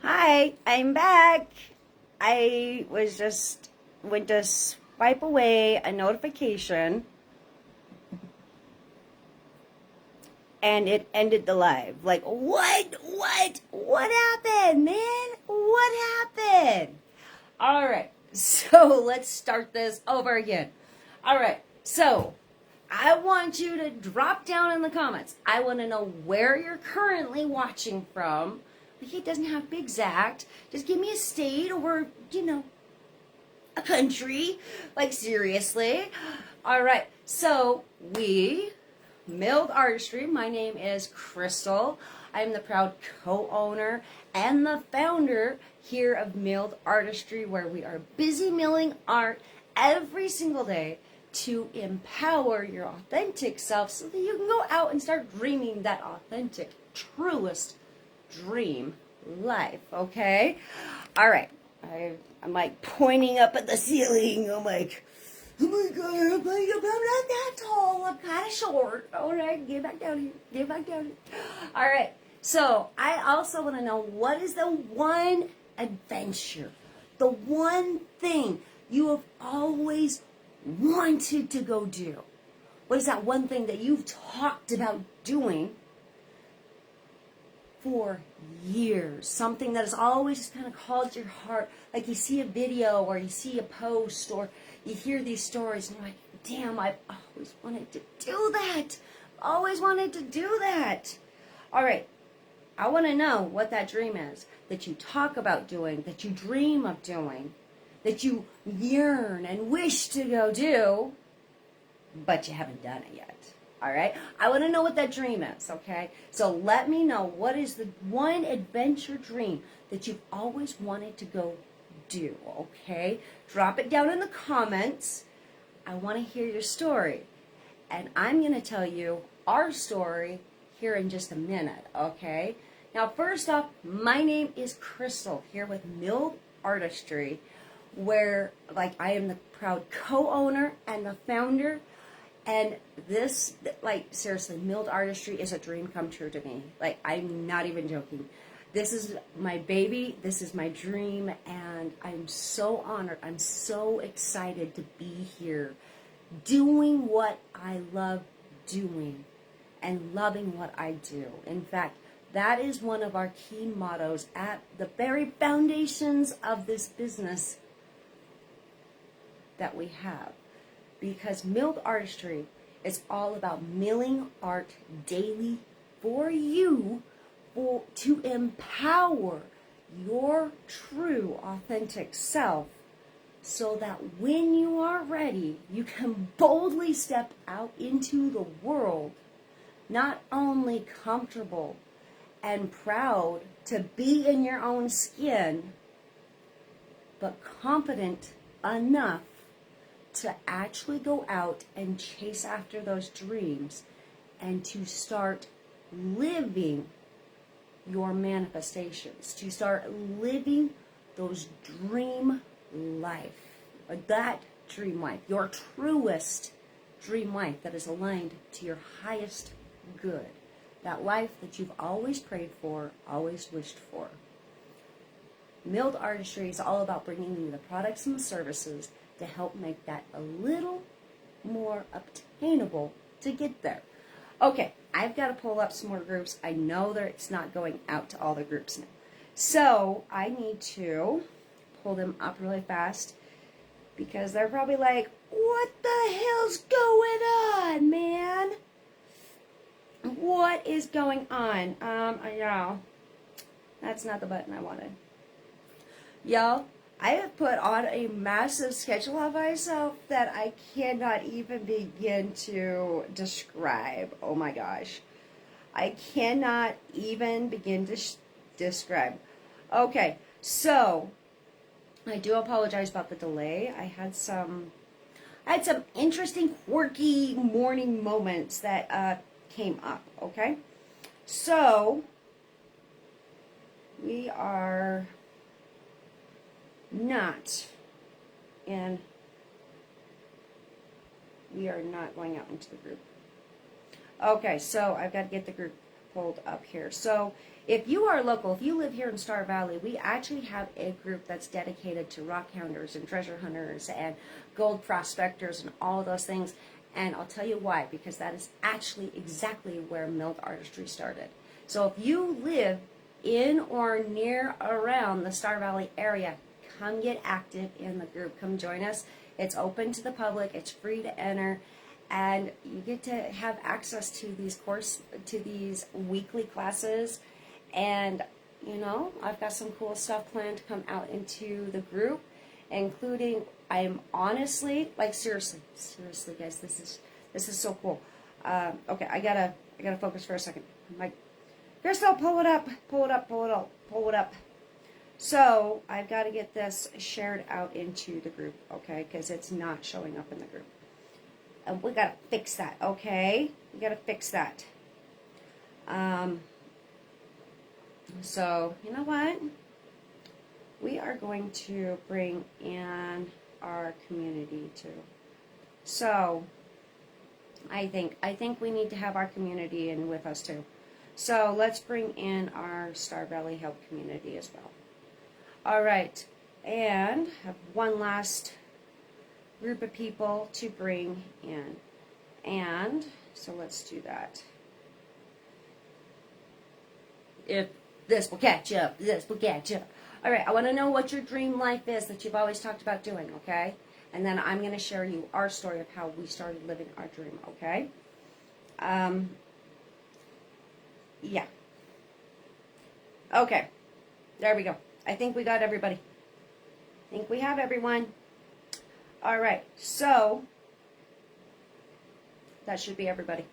Hi, I'm back. Went to swipe away a notification and it ended the live. Like, what happened, man? What happened? All right, so let's start this over again. All right, so I want you to drop down in the comments. I want to know where you're currently watching from. Like, it doesn't have to be exact. Just give me a state or, a country. Like, seriously. All right, so Milled Artistry. My name is Crystal. I'm the proud co-owner and the founder here of Milled Artistry, where we are busy milling art every single day to empower your authentic self so that you can go out and start dreaming that authentic, truest dream life, okay? All right. I'm like pointing up at the ceiling. I'm like, oh my God, I'm not that tall. I'm kind of short. All right, get back down here. Get back down here. All right. So I also want to know, what is the one adventure, the one thing you have always wanted to go do? What is that one thing that you've talked about doing for years? Something that has always just kind of called your heart. Like, you see a video or you see a post or you hear these stories and you're like, damn, I've always wanted to do that. Always wanted to do that. All right. I want to know what that dream is that you talk about doing, that you dream of doing, that you yearn and wish to go do, but you haven't done it yet. All right? I want to know what that dream is, okay? So let me know, what is the one adventure dream that you've always wanted to go do, okay? Drop it down in the comments. I want to hear your story. And I'm going to tell you our story here in just a minute, okay? Now, first off, my name is Crystal, here with Milled Artistry, where, like, I am the proud co-owner and the founder. And this, like, seriously, Milled Artistry is a dream come true to me. Like, I'm not even joking. This is my baby. This is my dream. And I'm so honored. I'm so excited to be here doing what I love doing and loving what I do. In fact, that is one of our key mottos at the very foundations of this business that we have. Because Milled Artistry is all about milling art daily for you, to empower your true, authentic self, so that when you are ready, you can boldly step out into the world, not only comfortable and proud to be in your own skin, but confident enough to actually go out and chase after those dreams and to start living your manifestations, to start living those dream life, or that dream life, your truest dream life that is aligned to your highest good, that life that you've always prayed for, always wished for. Milled Artistry is all about bringing you the products and the services to help make that a little more obtainable to get there. Okay, I've got to pull up some more groups. I know that it's not going out to all the groups now. So I need to pull them up really fast because they're probably like, what the hell's going on, man? What is going on? Yeah, that's not the button I wanted. Y'all, I have put on a massive schedule on myself that I cannot even begin to describe. Oh my gosh. I cannot even begin to describe. Okay, so I do apologize about the delay. I had some interesting, quirky morning moments that came up, okay? So we are not going out into the group. Okay, so I've got to get the group pulled up here. So if you are local, if you live here in Star Valley, we actually have a group that's dedicated to rock hounders and treasure hunters and gold prospectors and all those things. And I'll tell you why, because that is actually exactly where milled artistry started. So if you live in or near around the Star Valley area, come get active in the group. Come join us. It's open to the public. It's free to enter. And you get to have access to these weekly classes. And, you know, I've got some cool stuff planned to come out into the group, including, I'm honestly, like, seriously, guys, this is so cool. Okay, I gotta focus for a second. I'm like, Crystal, pull it up. So I've got to get this shared out into the group, okay? Because it's not showing up in the group. And we got to fix that, okay? We got to fix that. So, you know what? We are going to bring in our community too. So, I think we need to have our community in with us too. So, let's bring in our Star Valley Help community as well. All right. And have one last group of people to bring in. And so let's do that. If this will catch up, All right, I want to know what your dream life is that you've always talked about doing, okay? And then I'm going to share you our story of how we started living our dream, okay? Yeah. Okay. There we go. I think we got everybody. I think we have everyone. All right, so that should be everybody.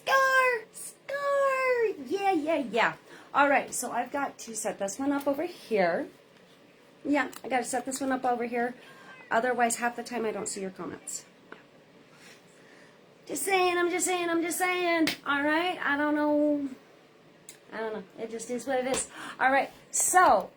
Scar! Yeah. All right, so I've got to set this one up over here. Yeah, I got to set this one up over here. Otherwise, half the time I don't see your comments. I'm just saying. All right, I don't know. It just is what it is. All right, so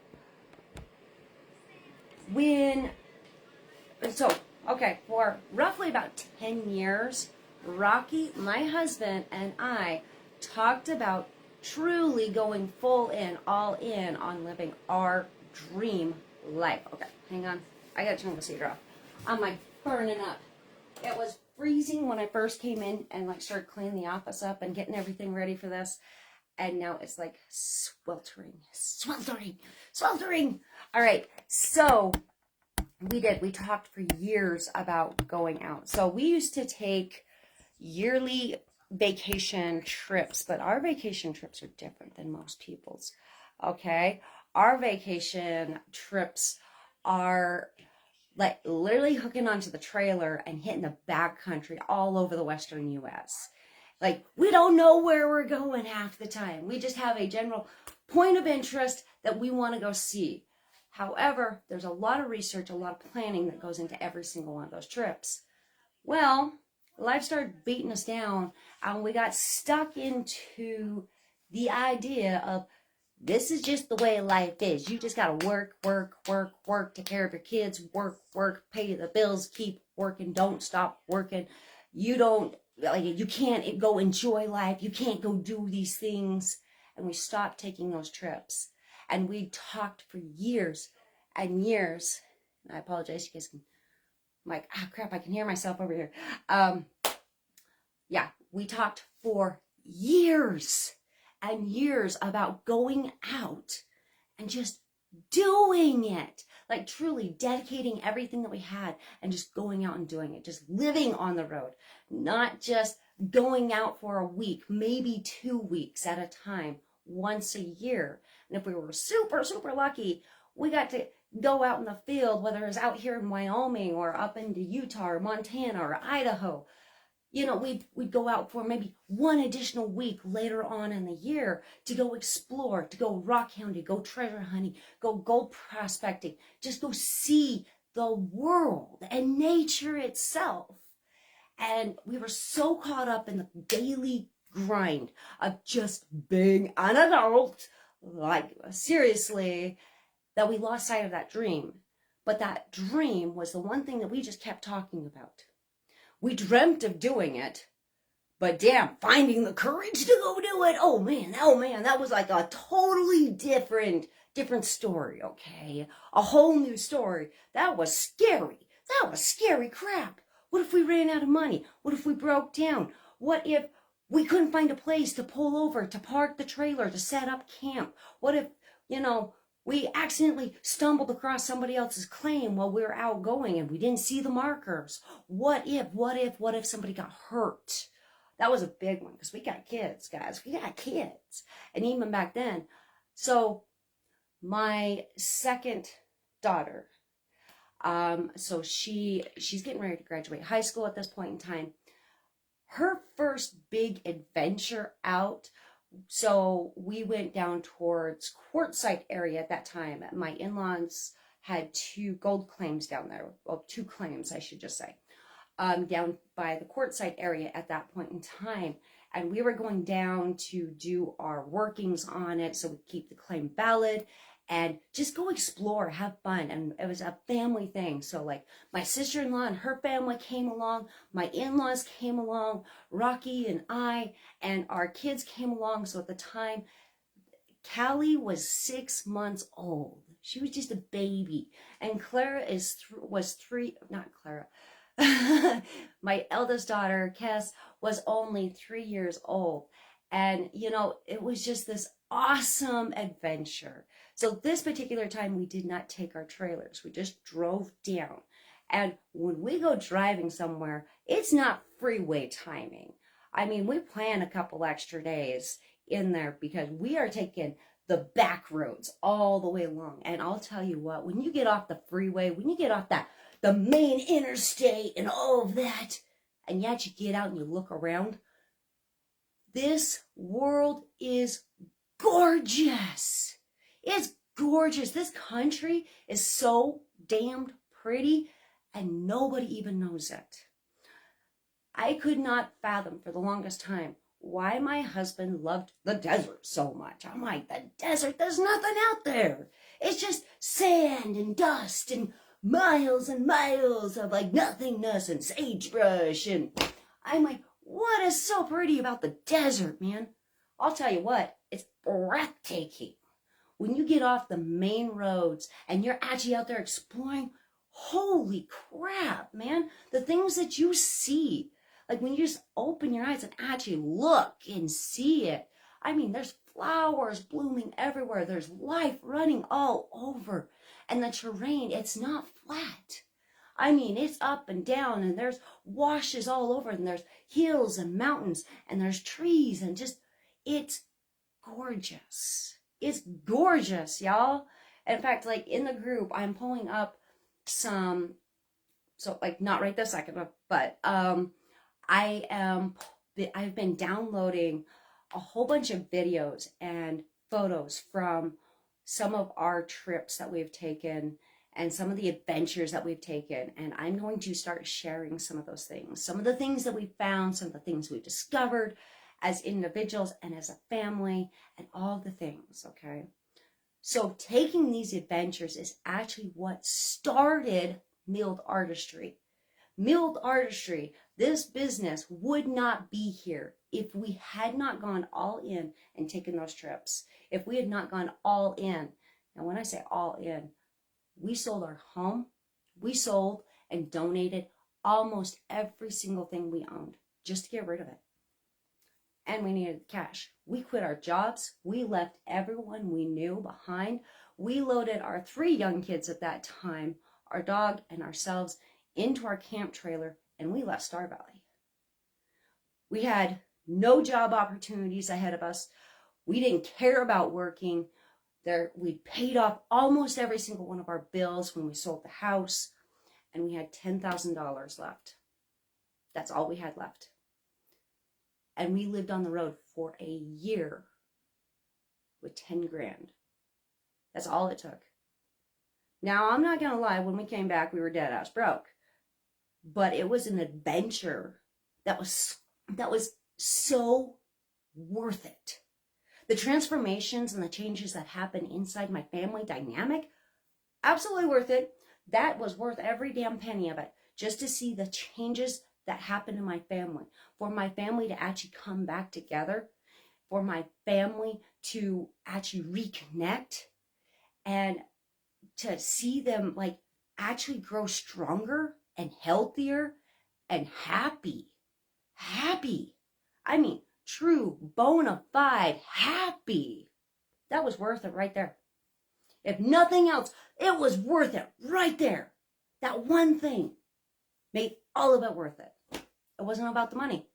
okay, for roughly about 10 years, Rocky, my husband, and I talked about truly going all in on living our dream life. Okay, hang on. I gotta turn the heater off. I'm like burning up. It was freezing when I first came in and like started cleaning the office up and getting everything ready for this. And now it's like sweltering. All right, so we talked for years about going out. So we used to take yearly vacation trips, but our vacation trips are different than most people's, okay? Our vacation trips are like literally hooking onto the trailer and hitting the backcountry all over the western U.S. Like, we don't know where we're going half the time. We just have a general point of interest that we want to go see. However, there's a lot of research, a lot of planning that goes into every single one of those trips. Well, life started beating us down, and we got stuck into the idea of this is just the way life is. You just got to work, take care of your kids, work, pay the bills, keep working, don't stop working. You can't go enjoy life. You can't go do these things. And we stopped taking those trips. And we talked for years and years. And I apologize, you guys can, I'm like, crap, I can hear myself over here. Yeah, we talked for years and years about going out and just doing it. Like truly dedicating everything that we had and just going out and doing it. Just living on the road. Not just going out for a week, maybe 2 weeks at a time, once a year. And if we were super lucky, we got to go out in the field, whether it was out here in Wyoming or up into Utah or Montana or Idaho. You know, we'd go out for maybe one additional week later on in the year to go explore, to go rock hounding, go treasure hunting, go gold prospecting, just go see the world and nature itself. And we were so caught up in the daily grind of just being an adult, like seriously, that we lost sight of that dream. But that dream was the one thing that we just kept talking about. We dreamt of doing it, But damn, finding the courage to go do it. Oh man, that was like a totally different story, okay? A whole new story. That was scary. That was scary crap. What if we ran out of money? What if we broke down? What if we couldn't find a place to pull over, to park the trailer, to set up camp? What if, we accidentally stumbled across somebody else's claim while we were out going and we didn't see the markers? What if somebody got hurt? That was a big one because we got kids, guys. We got kids. And even back then. So my second daughter, so she's getting ready to graduate high school at this point in time. Her first big adventure out, so we went down towards Quartzsite area at that time. My in-laws had 2 gold claims down there. Well, 2 claims, I should just say. Down by the Quartzsite area at that point in time. And we were going down to do our workings on it so we keep the claim valid and just go explore, have fun. And it was a family thing. So like my sister-in-law and her family came along, my in-laws came along, Rocky and I, and our kids came along. So at the time, Callie was 6 months old. She was just a baby. And Clara was 3, not Clara. My eldest daughter, Cass, was only 3 years old. And, it was just this awesome adventure. So this particular time, we did not take our trailers. We just drove down. And when we go driving somewhere, it's not freeway timing. I mean, we plan a couple extra days in there because we are taking the back roads all the way along. And I'll tell you what, when you get off the freeway, when you get off the main interstate and all of that, and yet you get out and you look around, this world is gorgeous. It's gorgeous. This country is so damned pretty, and nobody even knows it. I could not fathom for the longest time why my husband loved the desert so much. I'm like, the desert, there's nothing out there. It's just sand and dust and miles of like nothingness and sagebrush. And I'm like, what is so pretty about the desert, man? I'll tell you what, it's breathtaking. When you get off the main roads and you're actually out there exploring, holy crap, man. The things that you see, like when you just open your eyes and actually look and see it. I mean, there's flowers blooming everywhere. There's life running all over. And the terrain, it's not flat. I mean, it's up and down, and there's washes all over, and there's hills and mountains, and there's trees, and just, it's gorgeous. It's gorgeous, y'all. In fact, like in the group, I'm pulling up some, so like not right this second, but I've been downloading a whole bunch of videos and photos from some of our trips that we've taken and some of the adventures that we've taken. And I'm going to start sharing some of those things, some of the things that we found, some of the things we discovered as individuals and as a family and all the things, okay? So taking these adventures is actually what started Milled Artistry. Milled Artistry, this business would not be here if we had not gone all in and taken those trips. If we had not gone all in. And when I say all in, we sold our home. We sold and donated almost every single thing we owned just to get rid of it. And we needed the cash. We quit our jobs. We left everyone we knew behind. We loaded our 3 young kids at that time, our dog and ourselves, into our camp trailer, and we left Star Valley. We had no job opportunities ahead of us. We didn't care about working. We paid off almost every single one of our bills when we sold the house, and we had $10,000 left. That's all we had left. And we lived on the road for a year with 10 grand. That's all it took. Now, I'm not going to lie, when we came back, we were dead ass broke. But it was an adventure that was so worth it. The transformations and the changes that happened inside my family dynamic, absolutely worth it. That was worth every damn penny of it. Just to see the changes that happened in my family, for my family to actually come back together, for my family to actually reconnect, and to see them like actually grow stronger and healthier and happy. Happy. I mean, true, bona fide happy. That was worth it right there. If nothing else, it was worth it right there. That one thing made all of it worth it. It wasn't about the money.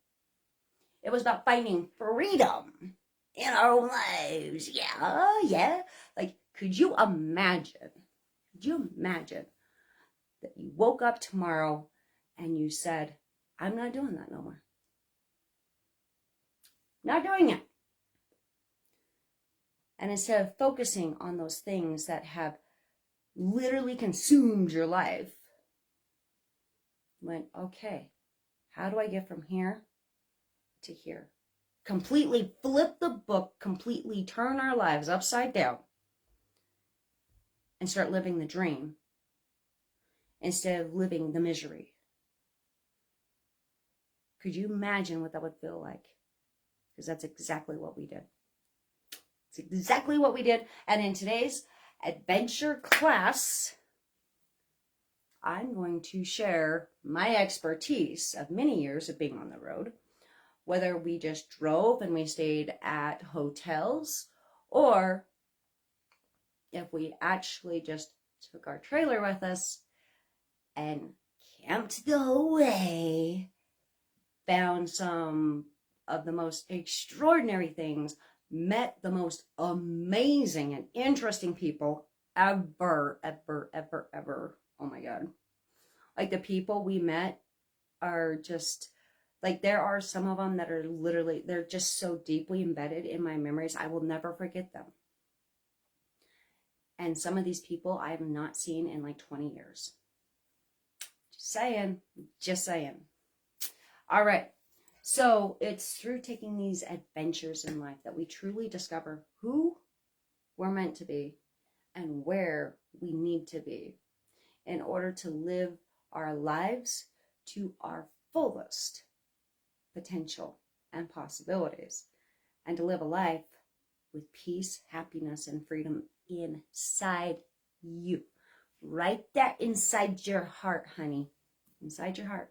It was about finding freedom in our lives. Yeah. Like, could you imagine that you woke up tomorrow and you said, I'm not doing that no more. Not doing it. And instead of focusing on those things that have literally consumed your life, you went, okay, how do I get from here to here? Completely flip the book, completely turn our lives upside down and start living the dream instead of living the misery. Could you imagine what that would feel like? Because that's exactly what we did. It's exactly what we did. And in today's adventure class, I'm going to share my expertise of many years of being on the road, whether we just drove and we stayed at hotels, or if we actually just took our trailer with us and camped the whole way, found some of the most extraordinary things, met the most amazing and interesting people ever. Oh my God. Like, the people we met are just, like, there are some of them that are literally, they're just so deeply embedded in my memories, I will never forget them. And some of these people I have not seen in like 20 years. Just saying. All right. So it's through taking these adventures in life that we truly discover who we're meant to be and where we need to be in order to live our lives to our fullest potential and possibilities, and to live a life with peace, happiness, and freedom inside you. Right there inside your heart, honey. Inside your heart.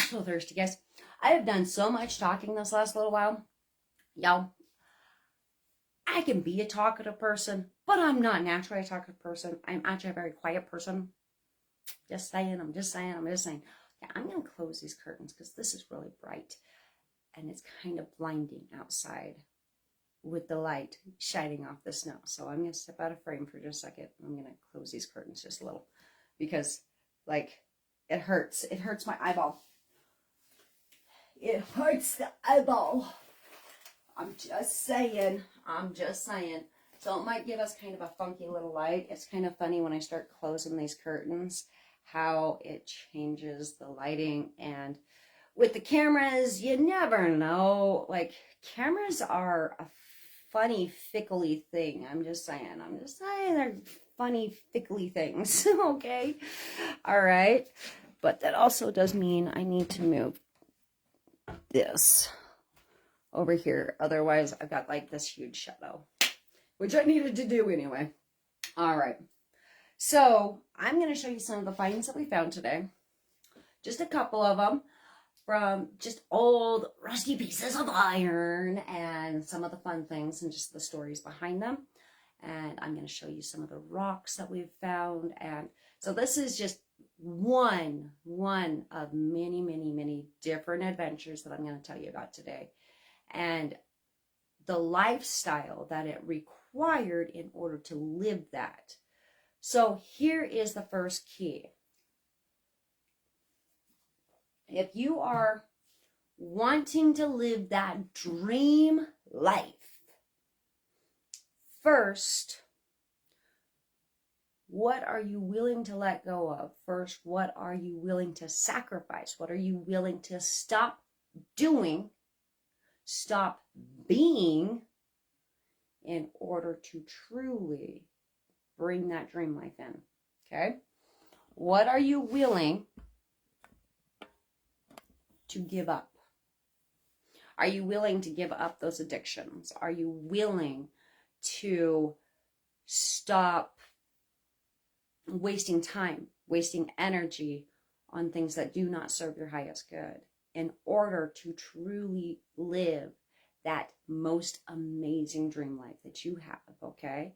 So thirsty, guys. I have done so much talking this last little while. Y'all, I can be a talkative person, but I'm not naturally a talkative person. I'm actually a very quiet person. I'm just saying. Yeah, I'm going to close these curtains because this is really bright. And it's kind of blinding outside with the light shining off the snow. So I'm going to step out of frame for just a second. I'm going to close these curtains just a little because, like, it hurts. It hurts my eyeball. It hurts the eyeball. I'm just saying. So it might give us kind of a funky little light. It's kind of funny when I start closing these curtains, how it changes the lighting. And with the cameras, you never know. Like, cameras are a funny, fickly thing. I'm just saying. They're funny, fickly things. Okay? All right? But that also does mean I need to move this over here. Otherwise, I've got like this huge shadow, which I needed to do anyway. All right. So I'm going to show you some of the finds that we found today. Just a couple of them from just old rusty pieces of iron and some of the fun things and just the stories behind them. And I'm going to show you some of the rocks that we've found. And so this is just one of many different adventures that I'm going to tell you about today. And the lifestyle that it required in order to live that. So here is the first key. If you are wanting to live that dream life, first, what are you willing to let go of? First, what are you willing to sacrifice? What are you willing to stop doing, stop being, in order to truly bring that dream life in? Okay? What are you willing to give up? Are you willing to give up those addictions? Are you willing to stop wasting time, wasting energy on things that do not serve your highest good in order to truly live that most amazing dream life that you have, okay?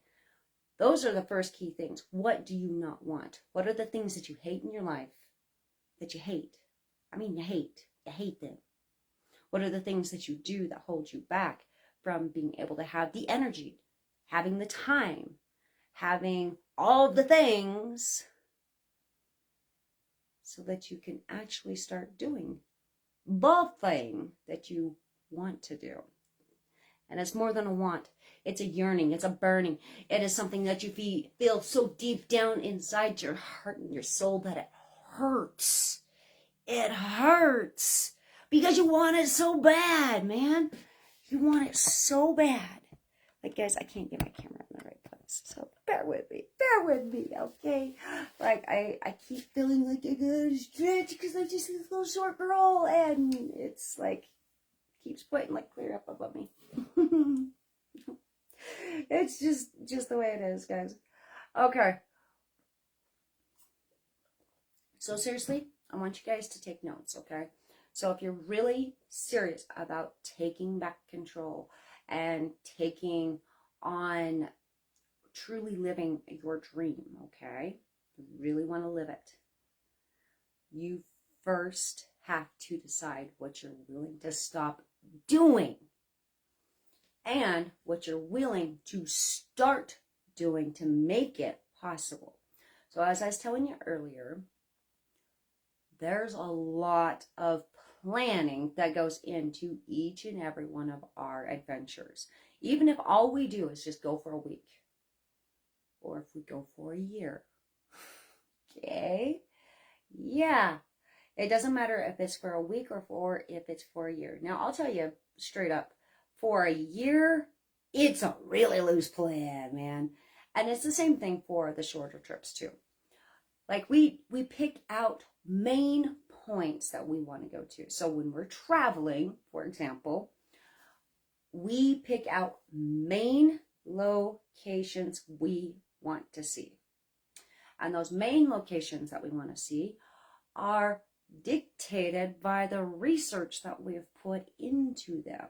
Those are the first key things. What do you not want? What are the things that you hate in your life that you hate? I mean, you hate them. What are the things that you do that hold you back from being able to have the energy, having the time, having all the things so that you can actually start doing the thing that you want to do? And it's more than a want. It's a yearning. It's a burning. It is something that you feel so deep down inside your heart and your soul that it hurts. It hurts because you want it so bad, man. You want it so bad. Like, guys, I can't get my camera in the right place, so bear with me, okay? Like, I keep feeling like I gotta stretch because I'm just this little short girl, and it's like, keeps pointing like clear up above me. It's just the way it is, guys. Okay. So seriously, I want you guys to take notes, okay? So if you're really serious about taking back control and taking on truly living your dream, okay? You really want to live it. You first have to decide what you're willing to stop doing and what you're willing to start doing to make it possible. So as I was telling you earlier, there's a lot of planning that goes into each and every one of our adventures. Even if all we do is just go for a week, or if we go for a year, okay? Yeah, it doesn't matter if it's for a week or if it's for a year. Now, I'll tell you straight up, for a year, it's a really loose plan, man. And it's the same thing for the shorter trips too. Like we pick out main points that we want to go to. So when we're traveling, for example, we pick out main locations we want to see. And those main locations that we want to see are dictated by the research that we've put into them.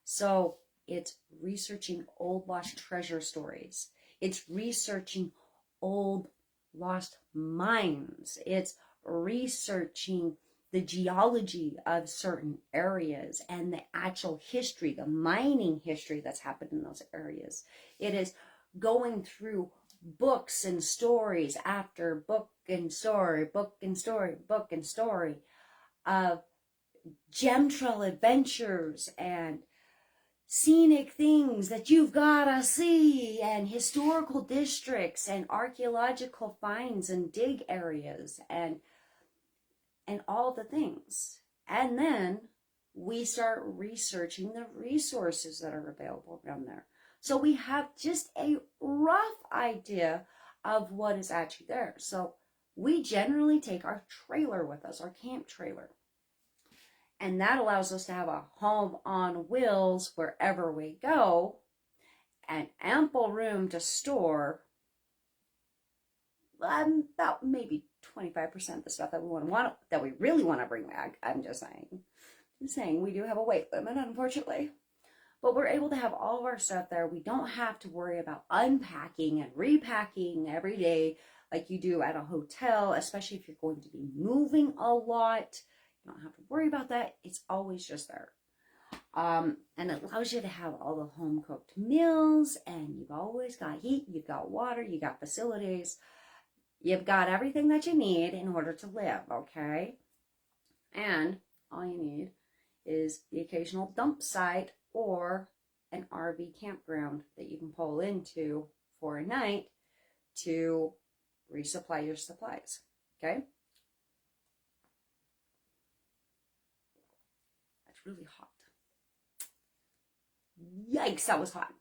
So it's researching old lost treasure stories. It's researching old lost mines. It's researching the geology of certain areas and the actual history, the mining history that's happened in those areas. It is going through books and stories after book and story of gem trail adventures and scenic things that you've gotta see, and historical districts and archaeological finds and dig areas and all the things. And then we start researching the resources that are available around there. So we have just a rough idea of what is actually there. So we generally take our trailer with us, our camp trailer. And that allows us to have a home on wheels wherever we go, and ample room to store about maybe 25% of the stuff that we really want to bring back. I'm just saying we do have a weight limit, unfortunately. But we're able to have all of our stuff there. We don't have to worry about unpacking and repacking every day like you do at a hotel, especially if you're going to be moving a lot. You don't have to worry about that. It's always just there. And it allows you to have all the home cooked meals, and you've always got heat, you've got water, you got facilities. You've got everything that you need in order to live, okay? And all you need is the occasional dump site or an RV campground that you can pull into for a night to resupply your supplies, okay? That's really hot. Yikes, that was hot.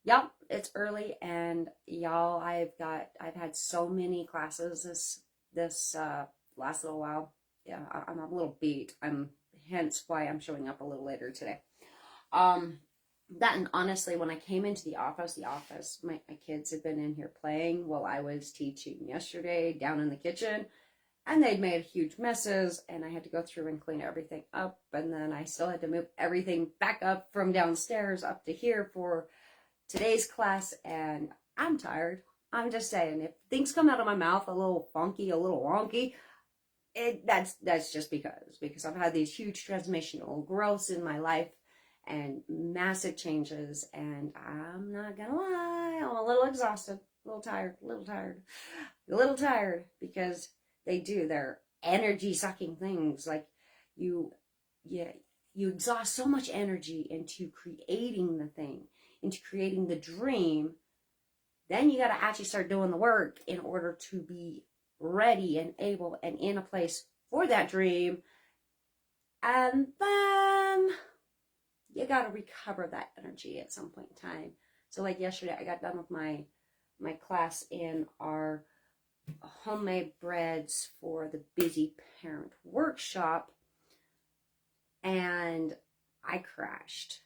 Yep, it's early, and y'all, I've had so many classes this last little while. Yeah, I'm a little beat. Hence why I'm showing up a little later today. That, and honestly, when I came into the office, my kids had been in here playing while I was teaching yesterday down in the kitchen, and they'd made huge messes, and I had to go through and clean everything up, and then I still had to move everything back up from downstairs up to here for today's class, and I'm tired. I'm just saying, if things come out of my mouth a little funky, a little wonky, that's just because I've had these huge transformational growths in my life and massive changes, and I'm not gonna lie, I'm a little exhausted, a little tired because they're energy sucking things. Like you exhaust so much energy into creating the thing, into creating the dream. Then you got to actually start doing the work in order to be ready and able and in a place for that dream. And then you got to recover that energy at some point in time. So like yesterday, I got done with my class in our homemade breads for the busy parent workshop, and I crashed.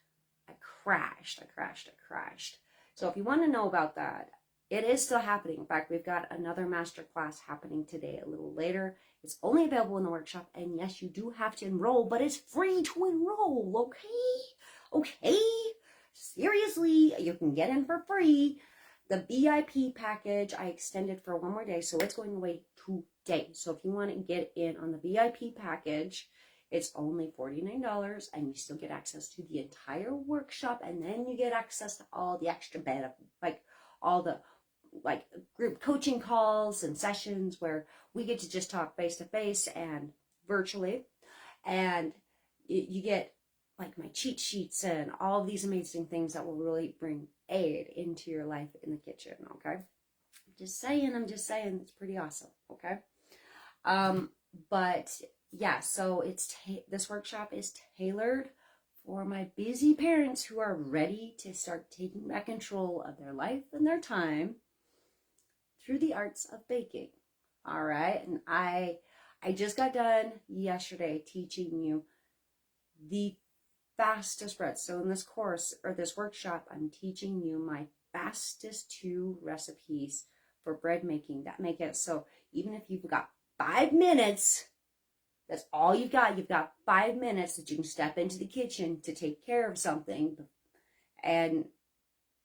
So if you want to know about that, it is still happening. In fact, we've got another master class happening today a little later. It's only available in the workshop, and yes, you do have to enroll, but it's free to enroll, okay? Seriously, you can get in for free. The VIP package I extended for one more day, so it's going away today. So if you want to get in on the VIP package, it's only $49, and you still get access to the entire workshop, and then you get access to all the extra benefits, like all the group coaching calls and sessions where we get to just talk face to face and virtually, and you get like my cheat sheets and all of these amazing things that will really bring aid into your life in the kitchen. Okay, I'm just saying, it's pretty awesome. Okay, but yeah, so this workshop is tailored for my busy parents who are ready to start taking back control of their life and their time through the arts of baking. All right, and I just got done yesterday teaching you the fastest bread. So in this course or this workshop, I'm teaching you my fastest 2 recipes for bread making that make it so even if you've got 5 minutes, that's all you've got. You've got 5 minutes that you can step into the kitchen to take care of something, and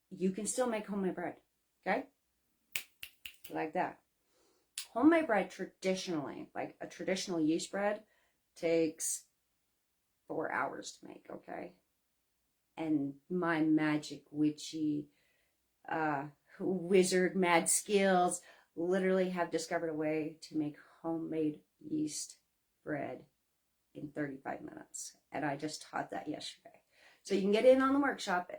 you can still make homemade bread. Okay, like that. Homemade bread traditionally, like a traditional yeast bread, takes 4 hours to make, okay? And my magic witchy wizard mad skills literally have discovered a way to make homemade yeast bread in 35 minutes. And I just taught that yesterday. So you can get in on the workshop.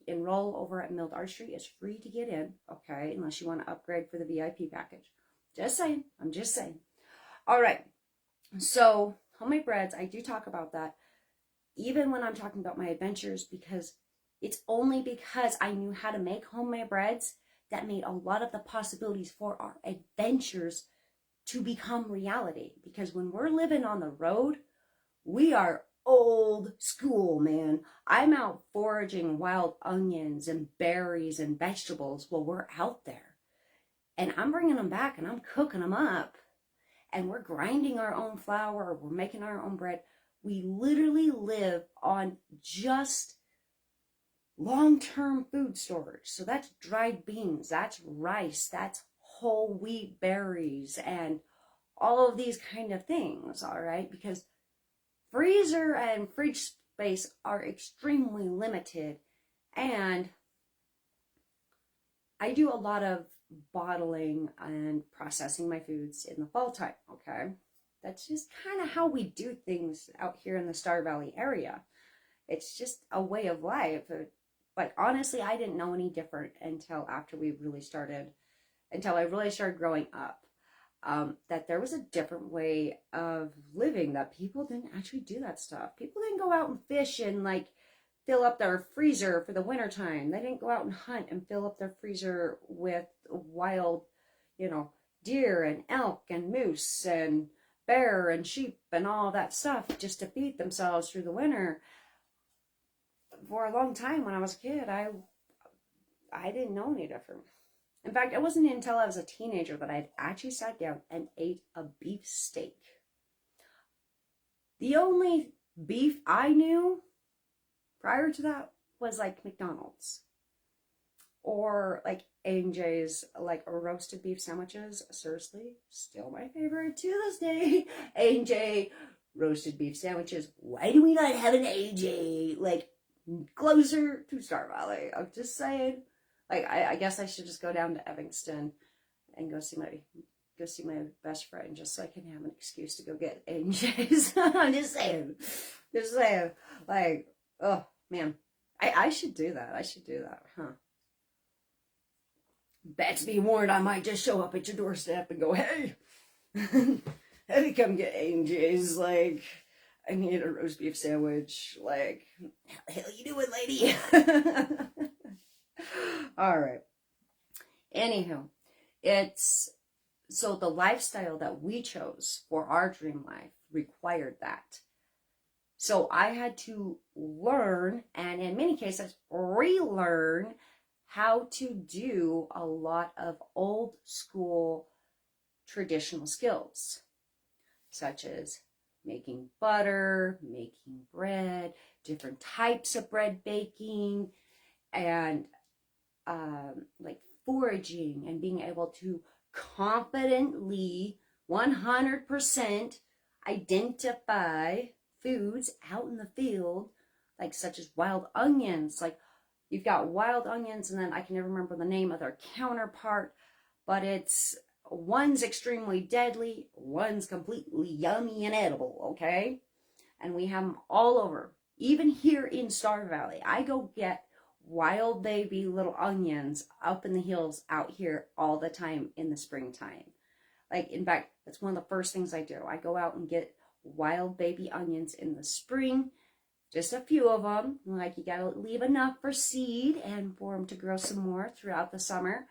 Enroll over at Milled Archery. It's free to get in, okay? Unless you want to upgrade for the VIP package. Just saying. I'm just saying. All right. So homemade breads, I do talk about that even when I'm talking about my adventures, because it's only because I knew how to make homemade breads that made a lot of the possibilities for our adventures to become reality. Because when we're living on the road, we are old school, man. I'm out foraging wild onions and berries and vegetables while we're out there. And I'm bringing them back and I'm cooking them up. And we're grinding our own flour, we're making our own bread. We literally live on just long-term food storage. So that's dried beans, that's rice, that's whole wheat berries, and all of these kind of things, all right? Because freezer and fridge space are extremely limited, and I do a lot of bottling and processing my foods in the fall time, okay? That's just kind of how we do things out here in the Star Valley area. It's just a way of life. Like, honestly, I didn't know any different until I really started growing up. That there was a different way of living, that people didn't actually do that stuff. People didn't go out and fish and like fill up their freezer for the wintertime. They didn't go out and hunt and fill up their freezer with wild, deer and elk and moose and bear and sheep and all that stuff just to feed themselves through the winter. For a long time when I was a kid, I didn't know any different. In fact, it wasn't until I was a teenager that I actually sat down and ate a beef steak. The only beef I knew prior to that was like McDonald's or like A&J's, like roasted beef sandwiches. Seriously, still my favorite to this day. A&J roasted beef sandwiches. Why do we not have an A&J like closer to Star Valley? I'm just saying. Like I guess I should just go down to Evanston and go see my best friend just so I can have an excuse to go get A&J's. I'm just saying. Like, oh man, I should do that. Huh? Bets be warned, I might just show up at your doorstep and go, hey, hey, come get A&J's. Like, I need a roast beef sandwich. Like, how the hell you doing, lady? All right. Anywho, so the lifestyle that we chose for our dream life required that. So I had to learn, and in many cases, relearn how to do a lot of old school traditional skills, such as making butter, making bread, different types of bread baking, and like foraging and being able to confidently 100% identify foods out in the field, like such as wild onions. Like you've got wild onions, and then I can never remember the name of their counterpart, but it's one's extremely deadly, one's completely yummy and edible, okay? And we have them all over. Even here in Star Valley, I go get wild baby little onions up in the hills out here all the time in the springtime. Like, in fact, that's one of the first things I do. I go out and get wild baby onions in the spring, just a few of them. Like, you gotta leave enough for seed and for them to grow some more throughout the summer.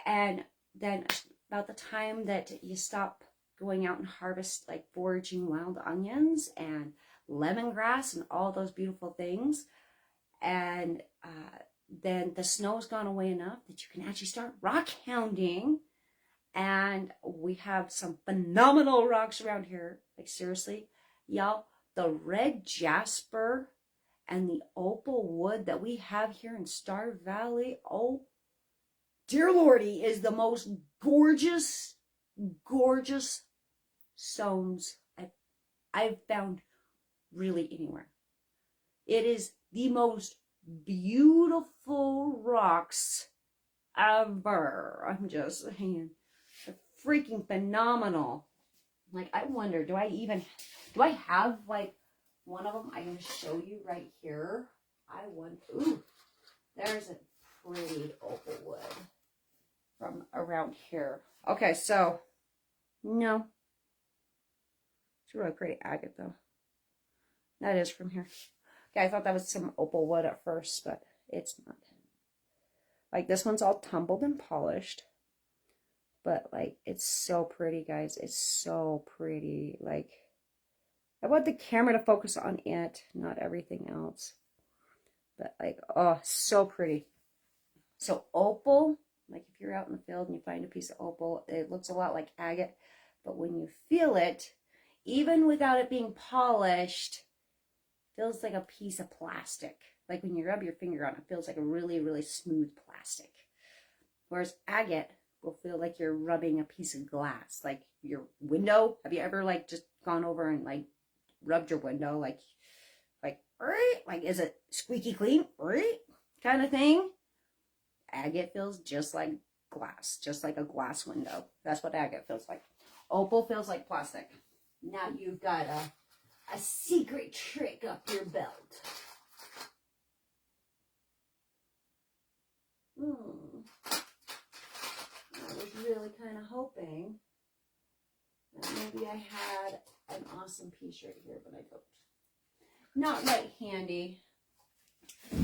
And then about the time that you stop going out and harvest, like foraging wild onions and lemongrass and all those beautiful things, and then the snow's gone away enough that you can actually start rock hounding. And we have some phenomenal rocks around here. Like, seriously, y'all, the red jasper and the opal wood that we have here in Star Valley, oh dear lordy, is the most gorgeous stones I've found really anywhere. It is the most beautiful rocks ever. I'm just saying, they're freaking phenomenal. Like, I wonder, do I have like one of them I can show you right here? I want, ooh, there's a pretty opal wood from around here. Okay, so, no. It's a really pretty agate though. That is from here. Okay, I thought that was some opal wood at first, but it's not. Like, this one's all tumbled and polished. But, like, it's so pretty, guys. It's so pretty. Like, I want the camera to focus on it, not everything else. But, like, oh, so pretty. So, opal, like, if you're out in the field and you find a piece of opal, it looks a lot like agate. But when you feel it, even without it being polished, feels like a piece of plastic. Like when you rub your finger on it, it feels like a really, really smooth plastic. Whereas agate will feel like you're rubbing a piece of glass. Like your window. Have you ever like just gone over and like rubbed your window? Like is it squeaky clean? Kind of thing. Agate feels just like glass. Just like a glass window. That's what agate feels like. Opal feels like plastic. Now you've got a secret trick up your belt. I was really kind of hoping that maybe I had an awesome piece right here, but I don't. Not right handy,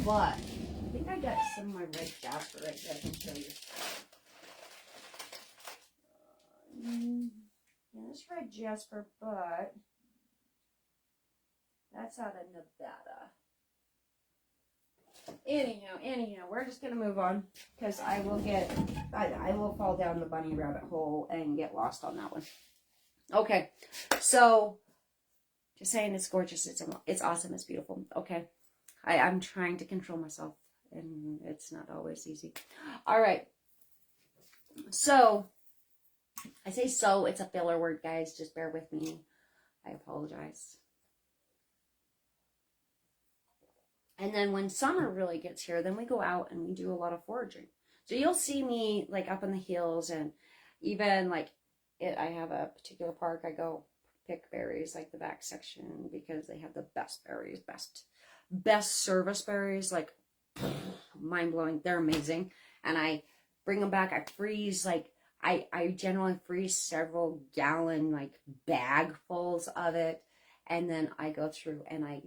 but I think I got some of my red jasper right here I can show you. Yeah, this red jasper, but that's out of Nevada. Anyhow, we're just gonna move on because I will fall down the bunny rabbit hole and get lost on that one. Okay, so just saying, it's gorgeous, it's awesome, it's beautiful. Okay, I'm trying to control myself, and it's not always easy. All right, so I say so. It's a filler word, guys. Just bear with me. I apologize. And then when summer really gets here, then we go out and we do a lot of foraging. So you'll see me like up in the hills, and even like I have a particular park. I go pick berries, like the back section, because they have the best berries, best service berries, like mind blowing. They're amazing. And I bring them back. I freeze like I generally freeze several gallon like bagfuls of it. And then I go through and I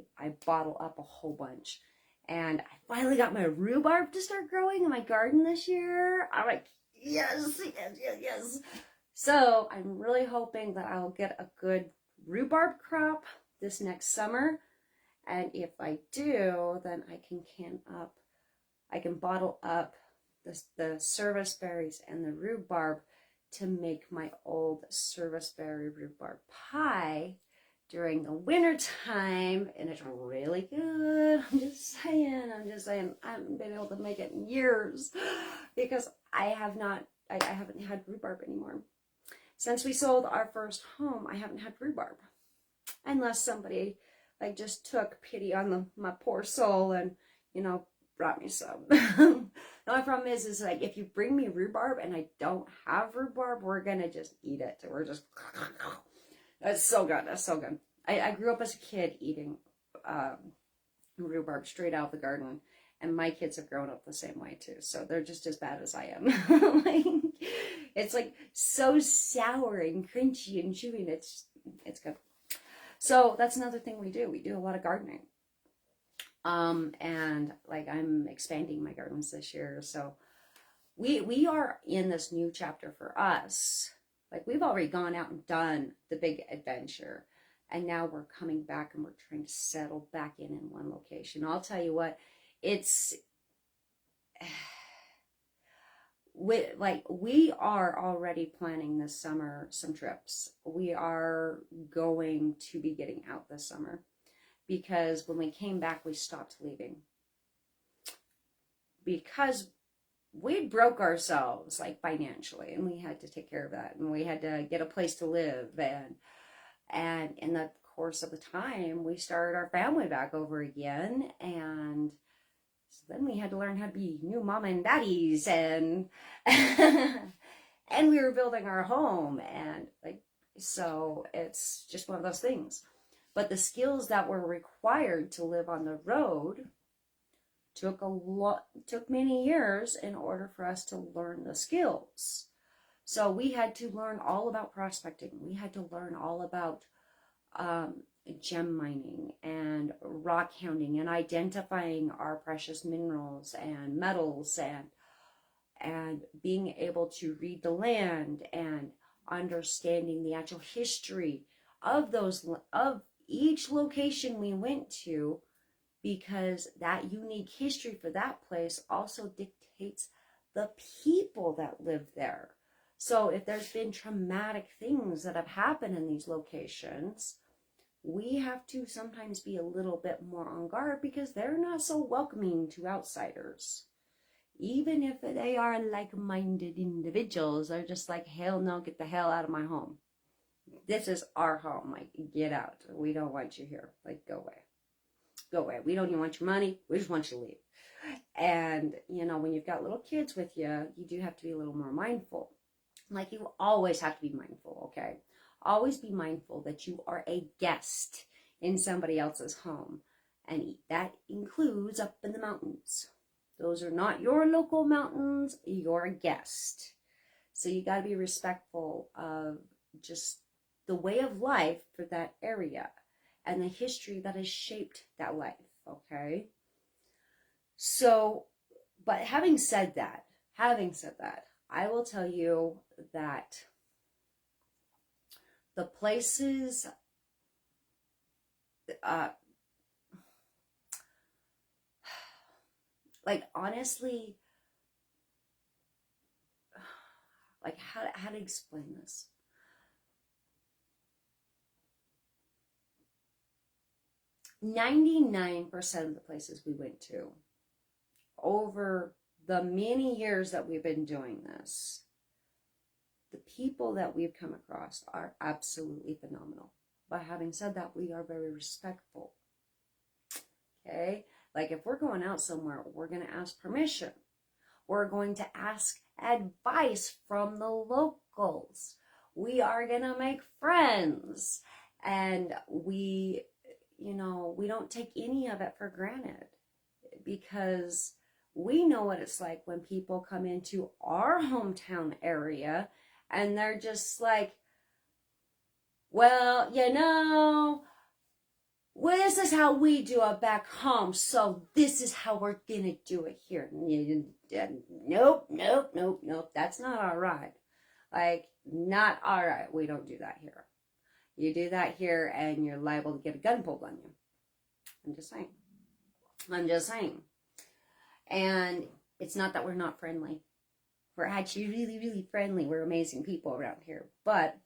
bottle up a whole bunch. And I finally got my rhubarb to start growing in my garden this year. I'm like, yes. So I'm really hoping that I'll get a good rhubarb crop this next summer. And if I do, then I can bottle up the service berries and the rhubarb to make my old service berry rhubarb pie during the winter time, and it's really good. I'm just saying, I haven't been able to make it in years because I haven't had rhubarb anymore. Since we sold our first home, I haven't had rhubarb. Unless somebody like just took pity on my poor soul and, brought me some. The only problem is like, if you bring me rhubarb and I don't have rhubarb, we're gonna just eat it. We're just, that's so good. That's so good. I grew up as a kid eating rhubarb straight out of the garden, and my kids have grown up the same way too. So they're just as bad as I am. Like, it's like so sour and crunchy and chewy. It's good. So that's another thing we do. We do a lot of gardening. And like I'm expanding my gardens this year. So we are in this new chapter for us. Like we've already gone out and done the big adventure. And now we're coming back and we're trying to settle back in one location. I'll tell you what, we are already planning this summer some trips. We are going to be getting out this summer because when we came back, we stopped leaving because we broke ourselves like financially, and we had to take care of that, and we had to get a place to live, and in the course of the time, we started our family back over again. And so then we had to learn how to be new mama and daddies, and and we were building our home. And like, so it's just one of those things. But the skills that were required to live on the road took many years in order for us to learn the skills. So we had to learn all about prospecting. We had to learn all about gem mining and rock hounding and identifying our precious minerals and metals, and being able to read the land and understanding the actual history of each location we went to, because that unique history for that place also dictates the people that live there. So if there's been traumatic things that have happened in these locations, we have to sometimes be a little bit more on guard because they're not so welcoming to outsiders. Even if they are like-minded individuals, they're just like, hell no, get the hell out of my home. This is our home. Like, get out. We don't want you here. Like, go away. Go away. We don't even want your money. We just want you to leave. And, when you've got little kids with you, you do have to be a little more mindful. Like, you always have to be mindful, okay? Always be mindful that you are a guest in somebody else's home. And that includes up in the mountains. Those are not your local mountains. You're a guest. So you got to be respectful of just the way of life for that area and the history that has shaped that life, okay? So, but having said that, I will tell you that the places, like honestly, like how to explain this? 99% of the places we went to over the many years that we've been doing this, the people that we've come across are absolutely phenomenal. But having said that, we are very respectful. Okay? Like if we're going out somewhere, we're going to ask permission. We're going to ask advice from the locals. We are going to make friends. And we don't take any of it for granted, because we know what it's like when people come into our hometown area and they're just like, well, this is how we do it back home, so this is how we're gonna do it here. Nope, that's not all right. Like, not all right. We don't do that here. You do that here and you're liable to get a gun pulled on you. I'm just saying. And it's not that we're not friendly. We're actually really, really friendly. We're amazing people around here. But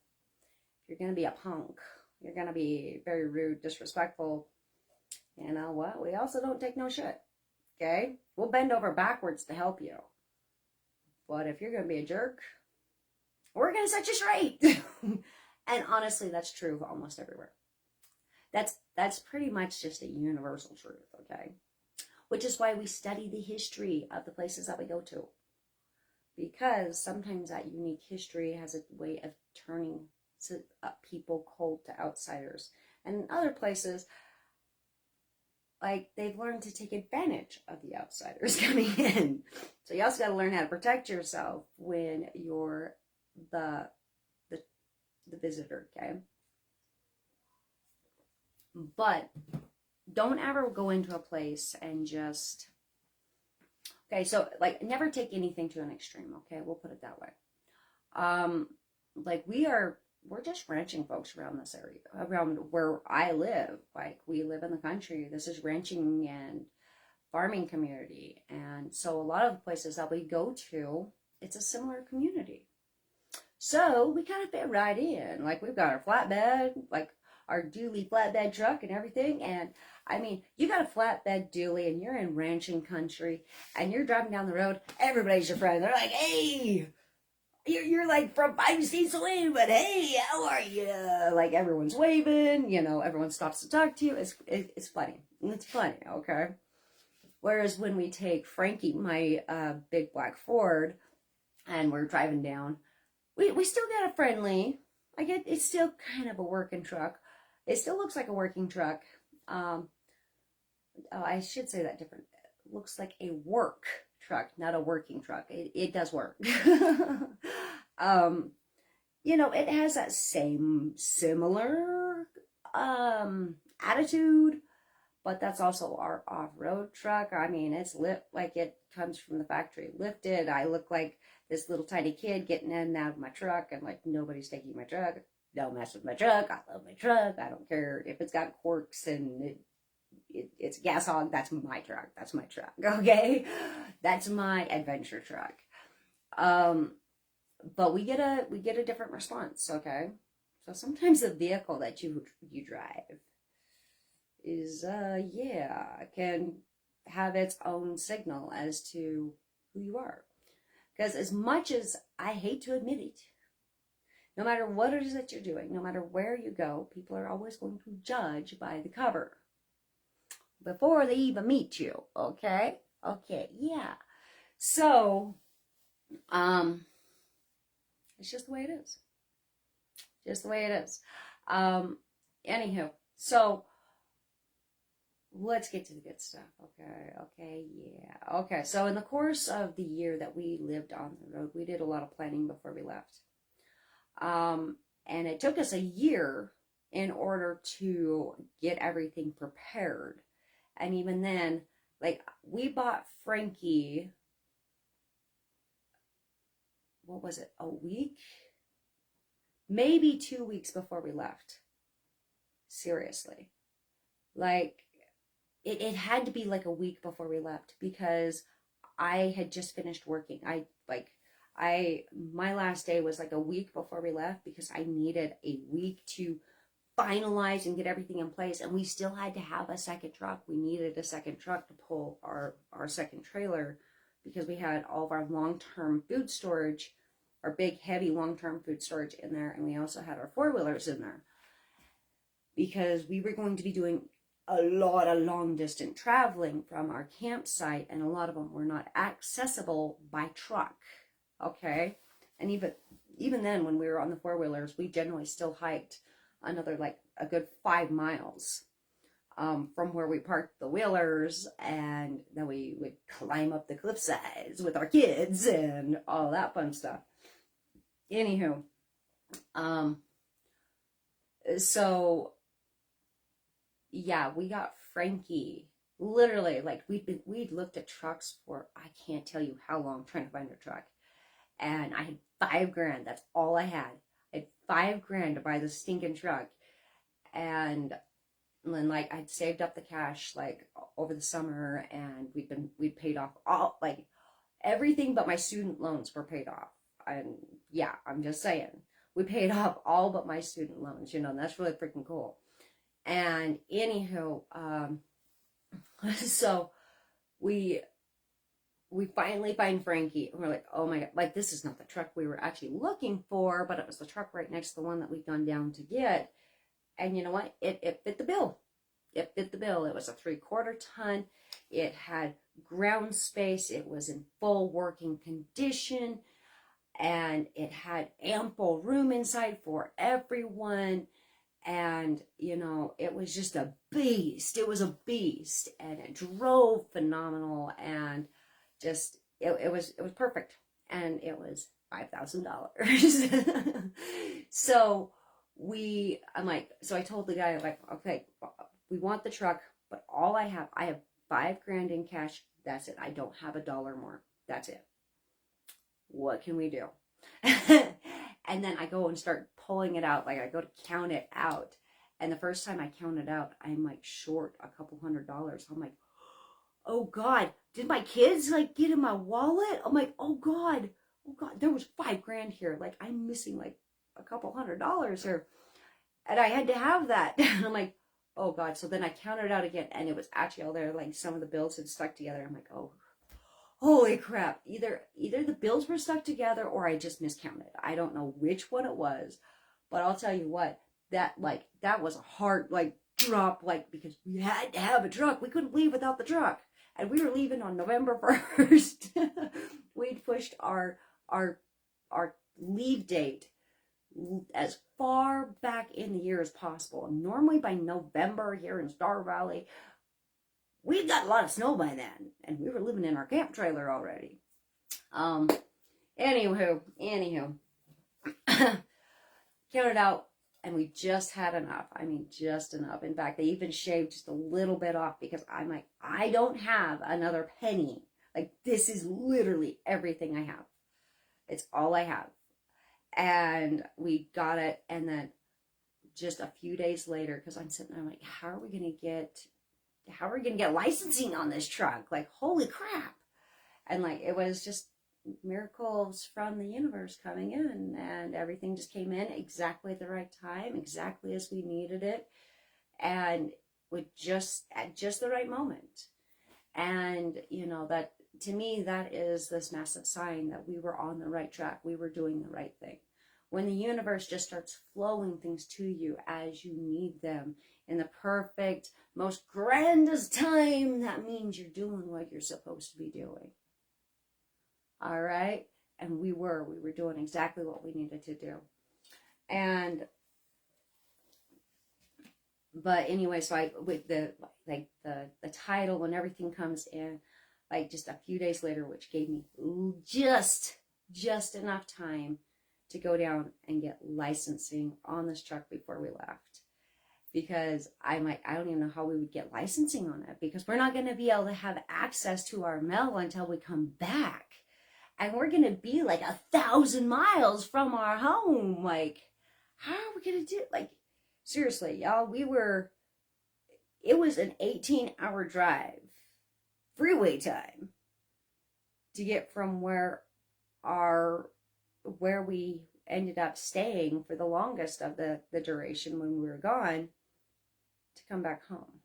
if you're going to be a punk, you're going to be very rude, disrespectful, you know what? We also don't take no shit. Okay? We'll bend over backwards to help you. But if you're going to be a jerk, we're going to set you straight. And honestly, that's true of almost everywhere. That's pretty much just a universal truth, okay? Which is why we study the history of the places that we go to. Because sometimes that unique history has a way of turning people cold to outsiders. And in other places, like, they've learned to take advantage of the outsiders coming in. So you also got to learn how to protect yourself when you're the visitor, okay? But don't ever go into a place and just, okay, so like never take anything to an extreme, okay? We'll put it that way. Like we're just ranching folks around this area, around where I live. Like we live in the country. This is ranching and farming community. And so a lot of the places that we go to, it's a similar community. So we kind of fit right in. Like we've got our flatbed, like our dually flatbed truck and everything. And I mean, you got a flatbed dually and you're in ranching country and you're driving down the road. Everybody's your friend. They're like, hey, you're like from 5 states away, but hey, how are you? Like everyone's waving, everyone stops to talk to you. It's funny. It's funny, okay? Whereas when we take Frankie, my big black Ford, and we're driving down, we still get a friendly. It's still kind of a working truck. It still looks like a working truck. I should say that different. It looks like a work truck, not a working truck. It does work. It has that similar attitude, but that's also our off-road truck. I mean, it's lit like it comes from the factory lifted. I look like this little tiny kid getting in and out of my truck, and like nobody's taking my truck. Don't mess with my truck. I love my truck. I don't care if it's got quirks and it's a gas hog. That's my truck. That's my truck. Okay, that's my adventure truck. But we get a different response. Okay, so sometimes the vehicle that you drive is can have its own signal as to who you are. Because as much as I hate to admit it, no matter what it is that you're doing, no matter where you go, people are always going to judge by the cover before they even meet you, okay? Okay, yeah. So, it's just the way it is. Just the way it is. Anywho, so let's get to the good stuff. Okay, yeah. Okay, so in the course of the year that we lived on the road, we did a lot of planning before we left. And it took us a year in order to get everything prepared. And even then, like, we bought Frankie, what was it, a week maybe 2 weeks before we left. Seriously. Like, it had to be like a week before we left because I had just finished working. My last day was like a week before we left because I needed a week to finalize and get everything in place. And we still had to have a second truck. We needed a second truck to pull our second trailer because we had all of our long-term food storage, our big, heavy long-term food storage in there. And we also had our four-wheelers in there because we were going to be doing a lot of long distance traveling from our campsite, and a lot of them were not accessible by truck. Okay. And even then, when we were on the four-wheelers, we generally still hiked another like a good 5 miles from where we parked the wheelers, and then we would climb up the cliff sides with our kids and all that fun stuff. Anywho, so yeah, we got Frankie. Literally, like we'd looked at trucks for I can't tell you how long trying to find a truck. And I had $5,000. That's all I had. I had $5,000 to buy the stinking truck. And then like I'd saved up the cash like over the summer, and we'd paid off all like everything but my student loans were paid off. And yeah, I'm just saying. We paid off all but my student loans, and that's really freaking cool. And anywho, so we finally find Frankie, and we're like, oh my God, like this is not the truck we were actually looking for, but it was the truck right next to the one that we'd gone down to get. And you know what? It fit the bill. It fit the bill. It was a 3/4 ton. It had ground space. It was in full working condition, and it had ample room inside for everyone. And, it was just a beast. It was a beast. And it drove phenomenal. And just, it was perfect. And it was $5,000. So I told the guy, I'm like, okay, we want the truck, but I have $5,000 in cash. That's it. I don't have $1 more. That's it. What can we do? And then I go and start pulling it out. Like I go to count it out. And the first time I counted out, I'm like short a couple $100. I'm like, oh God, did my kids like get in my wallet? I'm like, oh God, there was $5,000 here. Like I'm missing like a couple $100 here. And I had to have that. And I'm like, oh God. So then I counted it out again, and it was actually all there. Like some of the bills had stuck together. I'm like, oh, holy crap. Either the bills were stuck together or I just miscounted. I don't know which one it was, but I'll tell you what, that was a hard drop, because we had to have a truck. We couldn't leave without the truck. And we were leaving on November 1st. We'd pushed our leave date as far back in the year as possible. Normally by November here in Star Valley, we'd got a lot of snow by then, and we were living in our camp trailer already. Anywho, counted out, and we just had enough. I mean, just enough. In fact, they even shaved just a little bit off because I'm like, I don't have another penny. Like, this is literally everything I have. It's all I have. And we got it, and then just a few days later, because I'm sitting there like, how are we gonna get licensing on this truck? Like, holy crap. And like, it was just miracles from the universe coming in, and everything just came in exactly at the right time, exactly as we needed it, and at just the right moment. And that, to me, that is this massive sign that we were on the right track. We were doing the right thing. When the universe just starts flowing things to you as you need them in the perfect, most grandest time, that means you're doing what you're supposed to be doing. All right? And we were doing exactly what we needed to do. But anyway, so with the title and everything comes in, like just a few days later, which gave me just enough time to go down and get licensing on this truck before we left. Because I'm like, I don't even know how we would get licensing on it, because we're not going to be able to have access to our mail until we come back. And we're going to be like 1,000 miles from our home. Like, how are we going to do, like, seriously, y'all, it was an 18-hour drive, freeway time, to get from where we ended up staying for the longest of the duration when we were gone to come back home.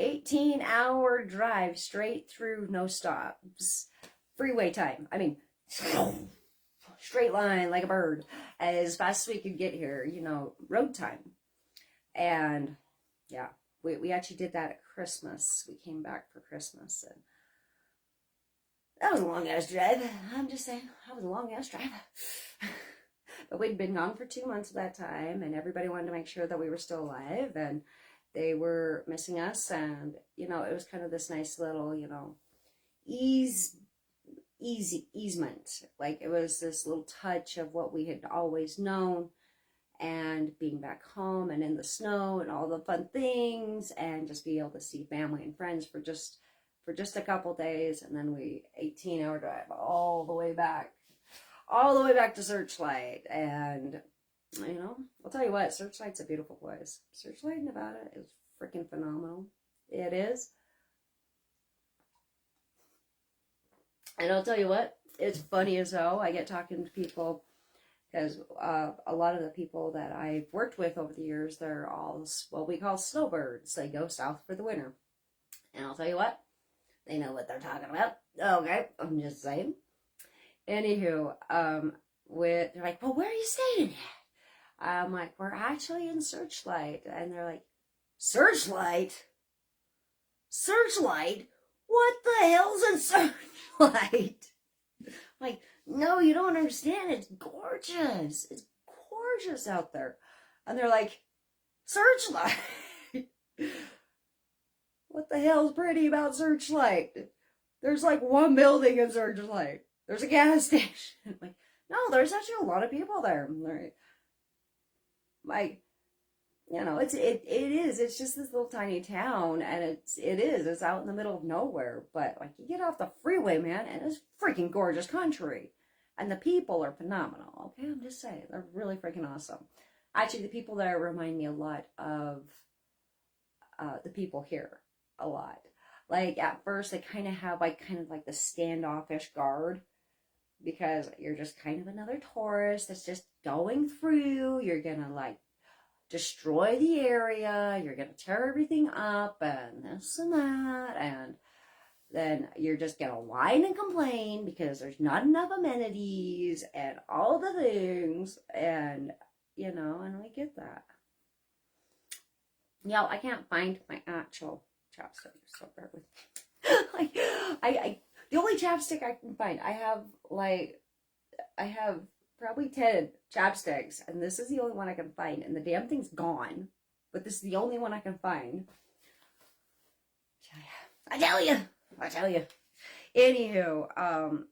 18-hour drive straight through, no stops. Freeway time. I mean, straight line like a bird as fast as we could get here, road time. And yeah, we actually did that at Christmas. We came back for Christmas, and that was a long ass drive. I'm just saying, that was a long ass drive. But we'd been gone for 2 months at that time, and everybody wanted to make sure that we were still alive, and they were missing us. And it was kind of this nice little, easement. Like, it was this little touch of what we had always known, and being back home and in the snow and all the fun things, and just be able to see family and friends for just a couple days. And then 18-hour drive all the way back to Searchlight. And I'll tell you what, Searchlight's a beautiful place. Searchlight, Nevada is freaking phenomenal. It is. And I'll tell you what, it's funny as hell. I get talking to people, because a lot of the people that I've worked with over the years, they're all what we call snowbirds. They go south for the winter. And I'll tell you what, they know what they're talking about. Okay, I'm just saying. Anywho, they're like, well, where are you staying at? I'm like, we're actually in Searchlight. And they're like, Searchlight? Searchlight? What the hell's in Searchlight? Like, no, you don't understand. It's gorgeous. It's gorgeous out there. And they're like, Searchlight? What the hell's pretty about Searchlight? There's like one building in Searchlight. There's a gas station. Like, no, there's actually a lot of people there. Like, it is. It's just this little tiny town, and it's out in the middle of nowhere. But like, you get off the freeway, man, and it's freaking gorgeous country, and the people are phenomenal. Okay, I'm just saying, they're really freaking awesome. Actually, the people there remind me a lot of the people here a lot. Like, at first, they kind of have like the standoffish guard, because you're just kind of another tourist that's just going through. You're gonna like destroy the area, you're gonna tear everything up and this and that, and then you're just gonna whine and complain because there's not enough amenities and all the things, and and we get that. I can't find my actual chapstick, so bear with me. Like, the only chapstick I can find, I have probably 10 chapsticks, and this is the only one I can find, and the damn thing's gone, but this is the only one I can find. I tell you. Anywho,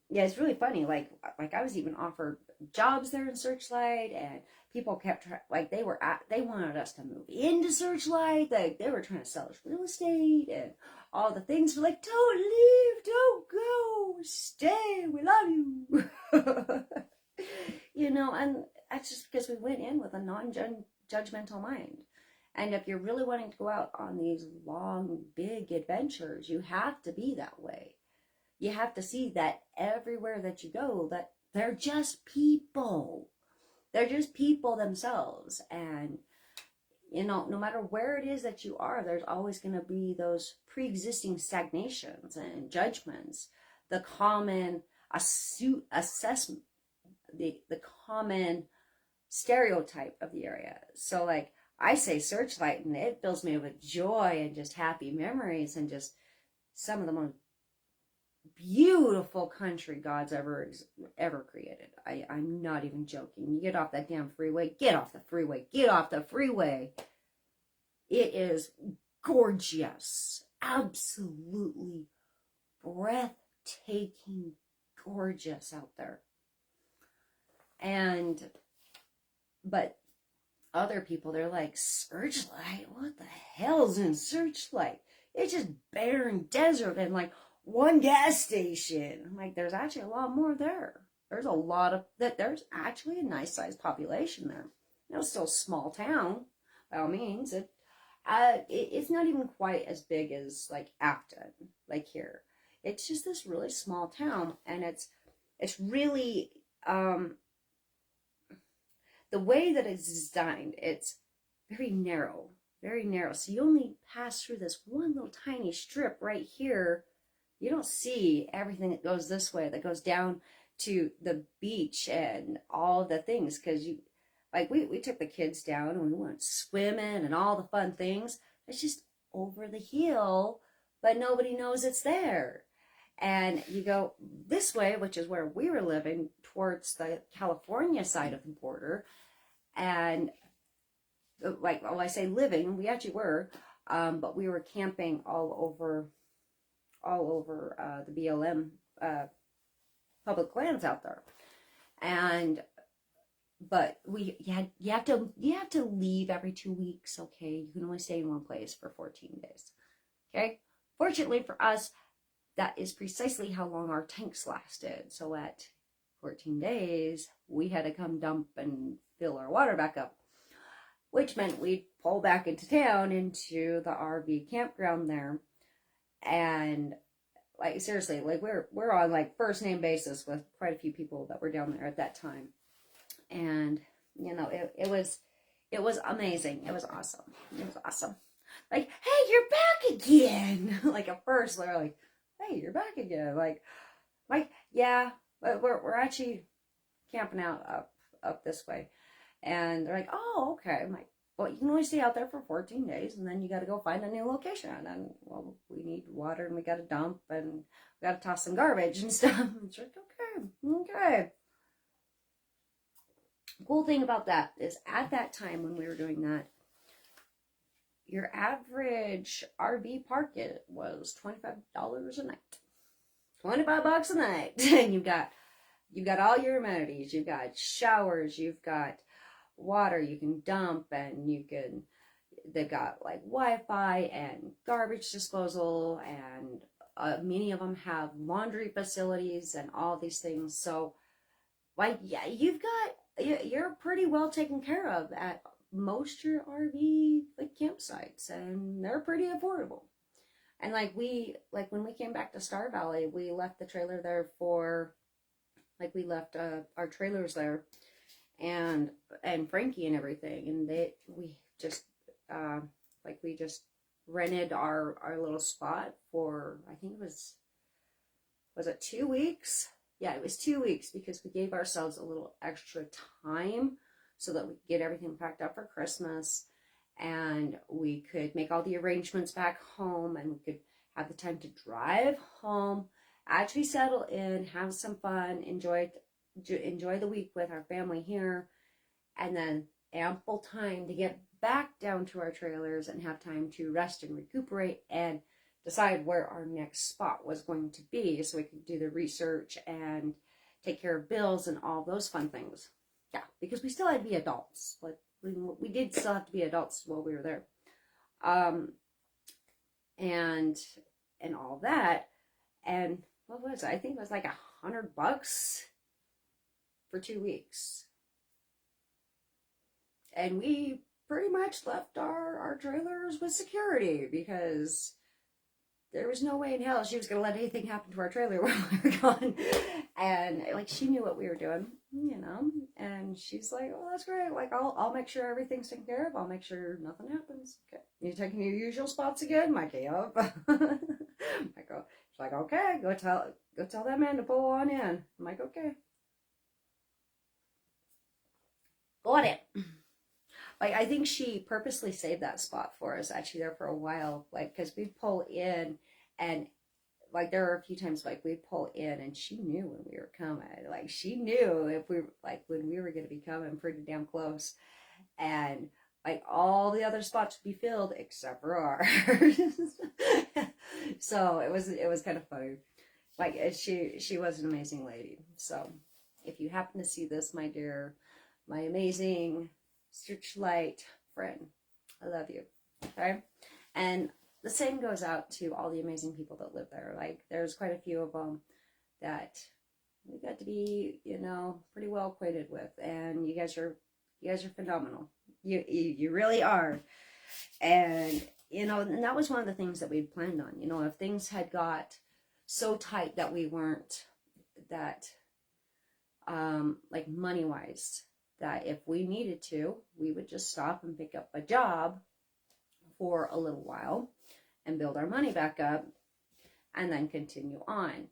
yeah, it's really funny. Like I was even offered jobs there in Searchlight, and people kept they wanted us to move into Searchlight. They were trying to sell us real estate and all the things. We're like, don't leave, don't go, stay, we love you. And that's just because we went in with a non-judgmental mind. And if you're really wanting to go out on these long, big adventures, you have to be that way. You have to see that everywhere that you go, that they're just people. They're just people themselves. And, no matter where it is that you are, there's always going to be those pre-existing stagnations and judgments. The common assessment, the common stereotype of the area. So, like, I say Searchlight, and it fills me with joy and just happy memories and just some of the most beautiful country God's ever created. I'm not even joking. You get off that damn freeway, get off the freeway. It is gorgeous. Absolutely breathtaking gorgeous out there. But other people, they're like, Searchlight? What the hell's in Searchlight? It's just barren desert and like one gas station. I'm like, there's actually a lot more there. there's a lot of that. There's actually a nice sized population there. It's still a small town, by all means. It's not even quite as big as like Acton, like here. It's just this really small town, and it's really the way that it's designed. It's very narrow, very narrow. So you only pass through this one little tiny strip right here. You don't see everything that goes this way, that goes down to the beach and all the things, because you like we took the kids down and we went swimming and all the fun things. It's just over the hill, but nobody knows it's there. And you go this way, which is where we were living, towards the California side of the border. And like, well, I say living, we actually were, but we were camping all over the BLM public lands out there. And but you have to leave every 2 weeks. Okay, you can only stay in one place for 14 days. Okay, fortunately for us, that is precisely how long our tanks lasted. So at 14 days, we had to come dump and fill our water back up, which meant we'd pull back into town, into the RV campground there. And like, seriously, like we're on like first name basis with quite a few people that were down there at that time. And it was amazing. It was awesome. It was awesome. Like, hey, you're back again. Like at first they're like, hey, you're back again. Like yeah, but we're actually camping out up this way. And they're like, oh, okay. I'm like, well, you can only stay out there for 14 days, and then you got to go find a new location. And, well, we need water, and we got to dump, and we got to toss some garbage and stuff. It's like, okay. Cool thing about that is at that time when we were doing that, your average RV park it was $25 a night. $25 a night. And you've got all your amenities. You've got showers, you've got water you can dump, and they've got like Wi-Fi and garbage disposal, and many of them have laundry facilities and all these things. So like, yeah, you're pretty well taken care of at most your RV like campsites, and they're pretty affordable. And like when we came back to Star Valley, we left the trailer there we left our trailers there, and Frankie and everything, and we just rented our little spot for, I think it was it 2 weeks? Yeah, it was 2 weeks, because we gave ourselves a little extra time so that we could get everything packed up for Christmas, and we could make all the arrangements back home, and we could have the time to drive home, actually settle in, have some fun, enjoy the week with our family here, and then ample time to get back down to our trailers and have time to rest and recuperate and decide where our next spot was going to be, so we could do the research and take care of bills and all those fun things. Yeah, because we still had to be adults. Like we did still have to be adults while we were there, and all that. And what was it? I think it was like $100 for 2 weeks, and we pretty much left our trailers with security, because there was no way in hell she was going to let anything happen to our trailer while we were gone. And like, she knew what we were doing, and she's like, oh, that's great. Like, I'll make sure everything's taken care of. I'll make sure nothing happens. Okay. You taking your usual spots again? Mike, yep. She's like, okay, go tell that man to pull on in. I'm like, okay. Got it. Like, I think she purposely saved that spot for us, actually, there for a while, like, because we'd pull in, and like, there were a few times like we'd pull in, and she knew when we were coming. Like, she knew if we like when we were going to be coming pretty damn close, and like all the other spots would be filled except for ours. So it was kind of funny. Like, she was an amazing lady. So if you happen to see this, my dear, my amazing Searchlight friend, I love you. Okay. And the same goes out to all the amazing people that live there. Like, there's quite a few of them that we got to be, you know, pretty well acquainted with, and you guys are phenomenal. You really are. And you know, and that was one of the things that we'd planned on. You know, if things had got so tight that we weren't that like money wise, that if we needed to, we would just stop and pick up a job for a little while and build our money back up and then continue on.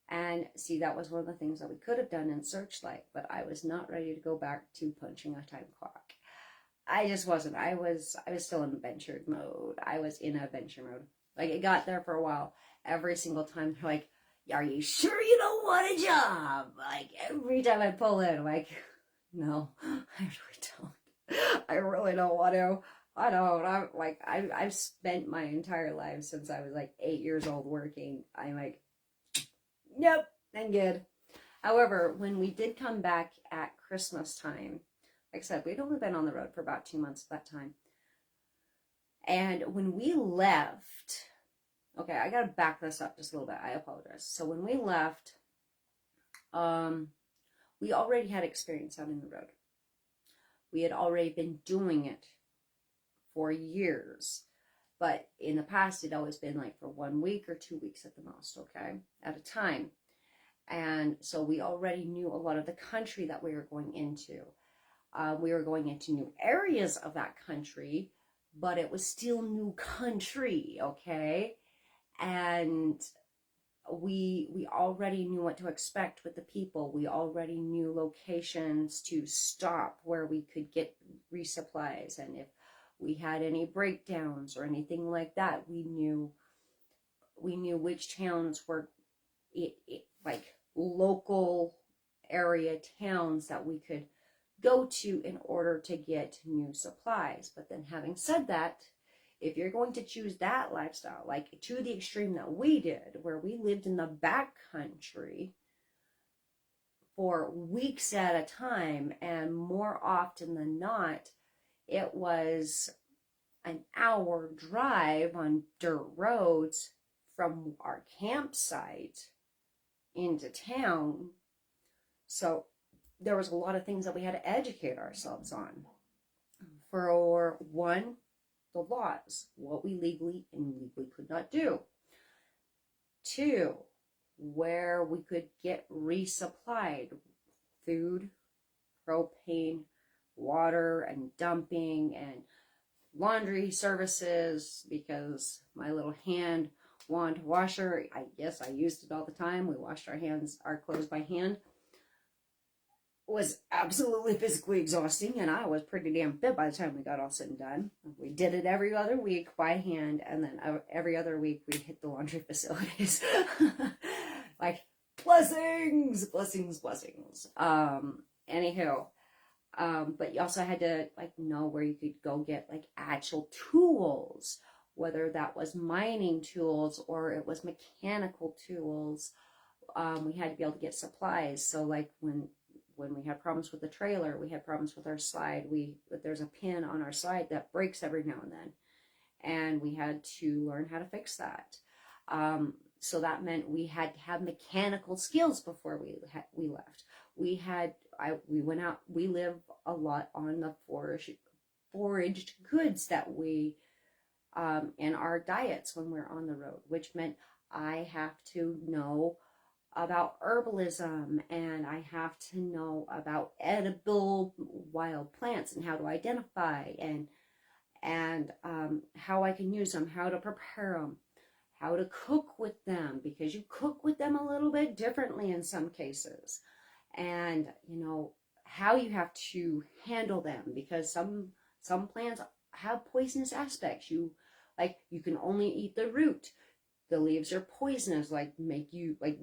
And see, that was one of the things that we could have done in Searchlight, but I was not ready to go back to punching a time clock. I just wasn't. I was still in adventure mode. I was in adventure mode. Like, it got there for a while. Every single time, like, are you sure you don't want a job? Like, every time I pull in, like, no, I really don't. I really don't want to. I don't. I'm like, I've spent my entire life since I was like 8 years old working. I'm like, nope, I'm good. However, when we did come back at Christmas time, like I said, we'd only been on the road for about 2 months at that time. And when we left, okay, I gotta back this up just a little bit. I apologize. So when we left, we already had experience out in the road. We had already been doing it for years. But in the past, it'd always been like for 1 week or 2 weeks at the most, okay, at a time. And so we already knew a lot of the country that we were going into. We were going into new areas of that country, but it was still new country, okay? And we already knew what to expect with the people. We already knew locations to stop where we could get resupplies, and if we had any breakdowns or anything like that, we knew which towns were like local area towns that we could go to in order to get new supplies. But then, having said that, if you're going to choose that lifestyle, like to the extreme that we did, where we lived in the back country for weeks at a time, and more often than not, it was an hour drive on dirt roads from our campsite into town. So there was a lot of things that we had to educate ourselves on. For one, the laws, what we legally and illegally could not do. Two, where we could get resupplied food, propane, water, and dumping, and laundry services, because my little hand wand washer, I guess I used it all the time. We washed our clothes by hand. Was absolutely physically exhausting, and I was pretty damn fit by the time we got all said and done. We did it every other week by hand, and then every other week we hit the laundry facilities. Like, blessings. Anywho, but you also had to like know where you could go get like actual tools, whether that was mining tools or it was mechanical tools. We had to be able to get supplies. So like when we had problems with the trailer, we had problems with our slide. There's a pin on our slide that breaks every now and then, and we had to learn how to fix that. So that meant we had to have mechanical skills before we left. We went out. We live a lot on the foraged goods that we in our diets when we're on the road, which meant I have to know about herbalism, and I have to know about edible wild plants and how to identify and how I can use them, how to prepare them, how to cook with them, because you cook with them a little bit differently in some cases, and you know how you have to handle them, because some plants have poisonous aspects. You can only eat the root. The leaves are poisonous, make you like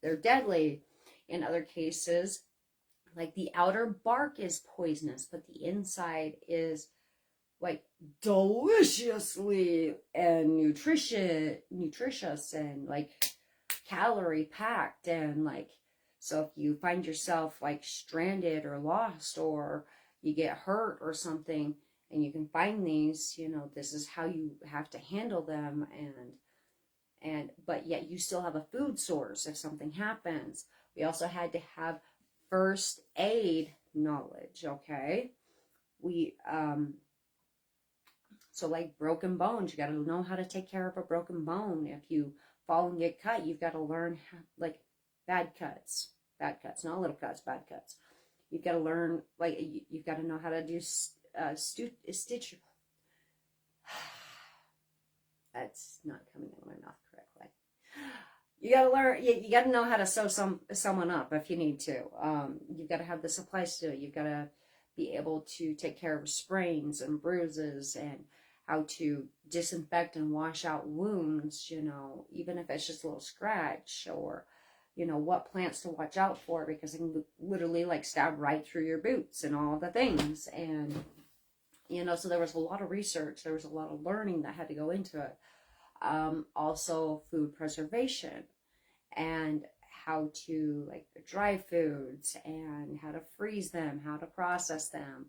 they're deadly. In other cases, like the outer bark is poisonous, but the inside is like deliciously and nutritious and like calorie packed. And like, so if you find yourself like stranded or lost, or you get hurt or something, and you can find these, this is how you have to handle them, but yet you still have a food source if something happens. We also had to have first aid knowledge, okay? We, so like broken bones, you got to know how to take care of a broken bone. If you fall and get cut, you've got to learn how, like bad cuts, not little cuts, bad cuts. You've got to learn, like, you've got to know how to do stitch. That's not coming out of my mouth correctly. You got to learn, you got to know how to sew someone up if you need to. You've got to have the supplies to do it. You've got to be able to take care of sprains and bruises and how to disinfect and wash out wounds, you know, even if it's just a little scratch, or, you know, what plants to watch out for, because it can literally like stab right through your boots and all the things. And, you know, so there was a lot of research, there was a lot of learning that had to go into it. Also food preservation and how to like dry foods and how to freeze them, how to process them,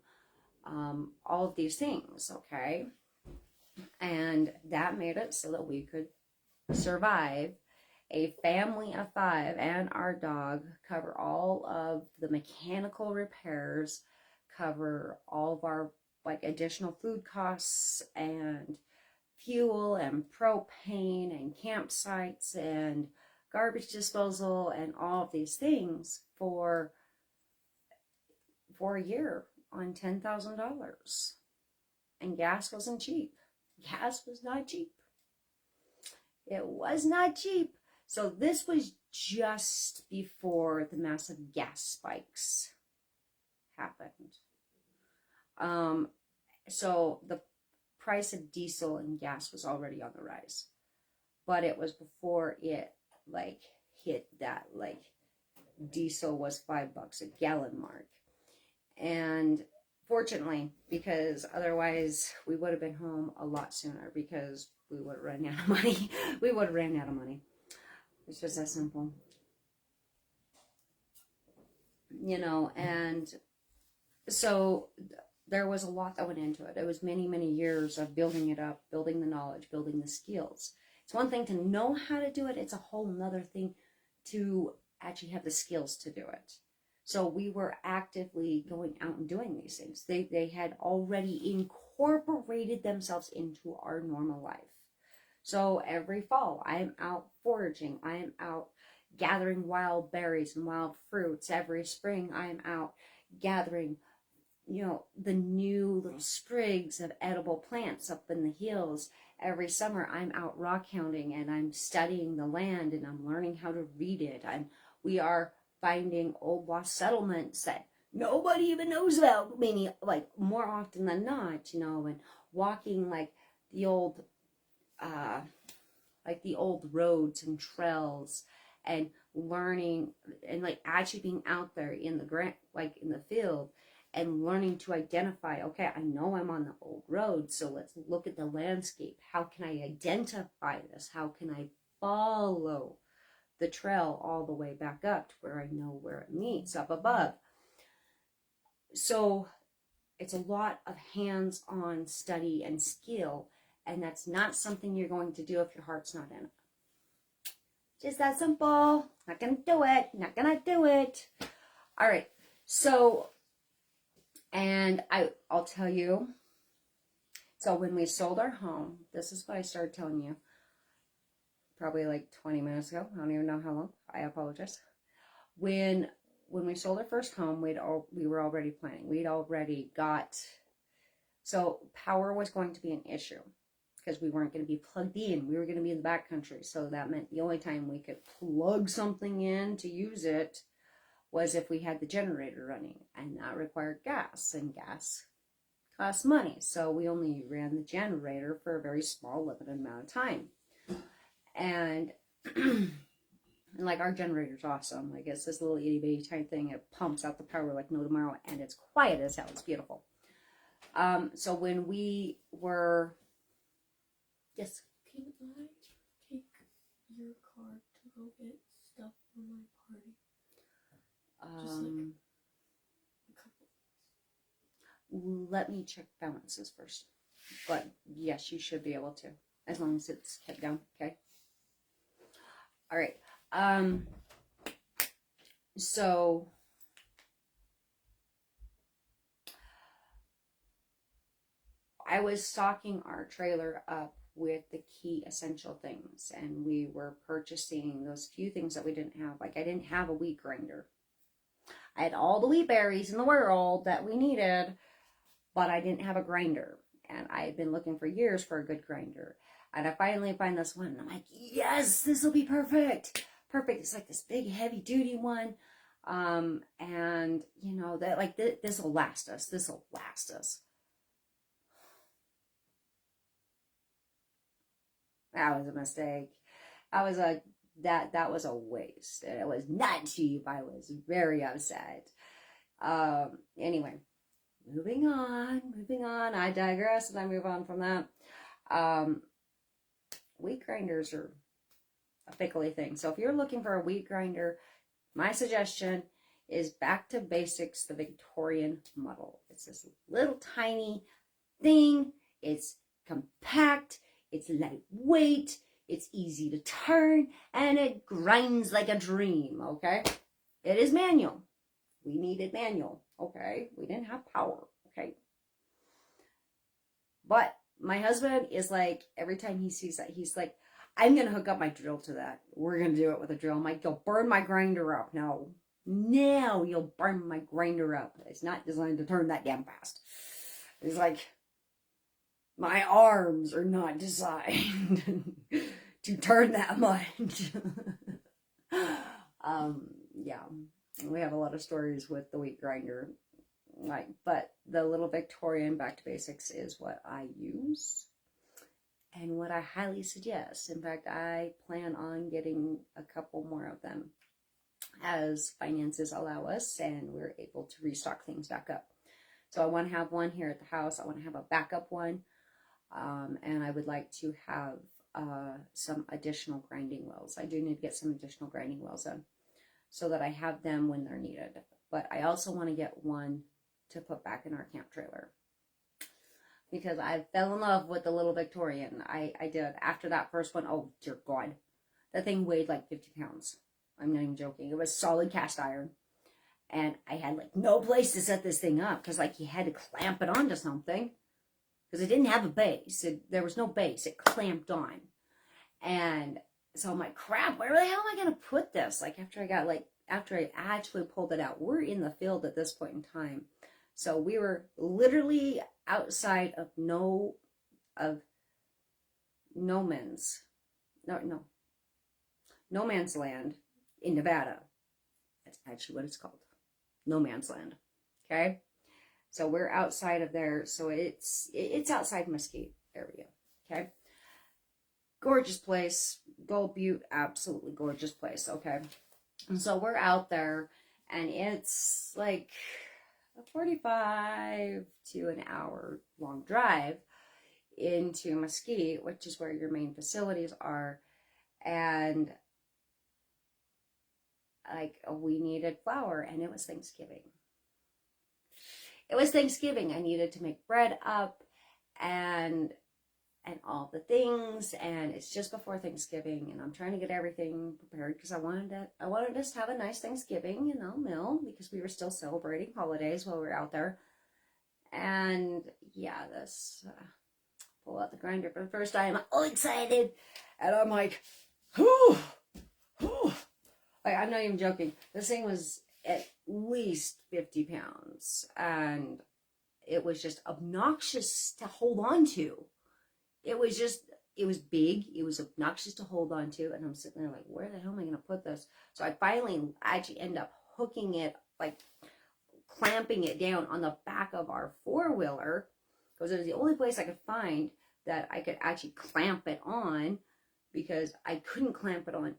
all of these things, okay? And that made it so that we could survive. A family of 5 and our dog, cover all of the mechanical repairs, cover all of our like additional food costs and fuel and propane and campsites and garbage disposal and all of these things for a year on $10,000. And gas wasn't cheap. Gas was not cheap. It was not cheap. So this was just before the massive gas spikes happened. So the price of diesel and gas was already on the rise, but it was before it like hit that like diesel was $5 a gallon mark. And fortunately, because otherwise we would have been home a lot sooner, because we would have run out of money. We would have ran out of money. It's just that simple. You know, and so there was a lot that went into it. It was many, many years of building it up, building the knowledge, building the skills. It's one thing to know how to do it. It's a whole nother thing to actually have the skills to do it. So we were actively going out and doing these things. They had already incorporated themselves into our normal life. So every fall, I am out foraging. I am out gathering wild berries and wild fruits. Every spring, I am out gathering, you know, the new little sprigs of edible plants up in the hills. Every summer, I'm out rock hounding and I'm studying the land and I'm learning how to read it. We are finding old lost settlements that nobody even knows about, meaning like more often than not, you know, and walking like the old roads and trails and learning and like actually being out there in the field and learning to identify, okay, I know I'm on the old road, so let's look at the landscape. How can I identify this? How can I follow the trail all the way back up to where I know where it meets up above? So it's a lot of hands-on study and skill, and that's not something you're going to do if your heart's not in it. Just that simple. Not gonna do it. Not gonna do it. All right. So, and I'll tell you. So when we sold our home, this is what I started telling you. Probably like 20 minutes ago. I don't even know how long. I apologize. When we sold our first home, we were already planning. We'd already got. So power was going to be an issue, because we weren't going to be plugged in. We were going to be in the backcountry. So that meant the only time we could plug something in to use it was if we had the generator running. And that required gas. And gas costs money. So we only ran the generator for a very small, limited amount of time. And, and like our generator's awesome. Like it's this little itty bitty type thing. It pumps out the power like no tomorrow. And it's quiet as hell. It's beautiful. So when we were... Yes. Can I take your card to go get stuff for my party? Just like a couple things. Let me check balances first. But yes, you should be able to, as long as it's kept down. Okay. All right. So I was stocking our trailer up with the key essential things, and we were purchasing those few things that we didn't have. Like, I didn't have a wheat grinder. I had all the wheat berries in the world that we needed, but I didn't have a grinder. And I had been looking for years for a good grinder. And I finally find this one, and I'm like, yes, this will be perfect. Perfect. It's like this big, heavy duty one. And you know, that like this will last us. This will last us. That was a mistake. That was a waste. It was not cheap. I was very upset. Anyway, moving on. I digress and I move on from that. Wheat grinders are a fickly thing. So if you're looking for a wheat grinder, my suggestion is back to basics, the Victorian muddle. It's this little tiny thing. It's compact. It's lightweight, it's easy to turn, and it grinds like a dream, okay? It is manual. We needed manual, okay? We didn't have power, okay? But my husband is like, every time he sees that, he's like, I'm going to hook up my drill to that. We're going to do it with a drill. I'm like, you'll burn my grinder up. No, you'll burn my grinder up. It's not designed to turn that damn fast. He's like, my arms are not designed to turn that much. Yeah, we have a lot of stories with the wheat grinder. Like, but the little Victorian back to basics is what I use and what I highly suggest. In fact, I plan on getting a couple more of them as finances allow us and we're able to restock things back up. So I want to have one here at the house. I want to have a backup one. And I would like to have some additional grinding wheels. I do need to get some additional grinding wheels in so that I have them when they're needed. But I also want to get one to put back in our camp trailer because I fell in love with the little Victorian. I did. After that first one, oh dear God, that thing weighed like 50 pounds. I'm not even joking. It was solid cast iron. And I had like no place to set this thing up because like you had to clamp it onto something. Because it didn't have a base. There was no base. It clamped on. And so I'm like, crap, where the hell am I going to put this? Like after I actually pulled it out. We're in the field at this point in time. So we were literally outside of no man's land in Nevada. That's actually what it's called. No man's land. Okay? So we're outside of there, so it's outside Mesquite area, okay? Gorgeous place, Gold Butte, absolutely gorgeous place, okay? And so we're out there, and it's like a 45 to an hour long drive into Mesquite, which is where your main facilities are, and like we needed flour, and it was Thanksgiving. I needed to make bread up and all the things, and it's just before Thanksgiving, and I'm trying to get everything prepared because I wanted us to have a nice Thanksgiving, meal, because we were still celebrating holidays while we were out there. And yeah, pull out the grinder for the first time, I'm all excited, and I'm like, whew. Like, I'm not even joking. This thing was at least 50 pounds, and it was just obnoxious to hold on to. It was big, it was obnoxious to hold on to, and I'm sitting there like, where the hell am I going to put this? So I finally actually end up hooking it, like clamping it down on the back of our four-wheeler, because it was the only place I could find that I could actually clamp it on, because I couldn't clamp it on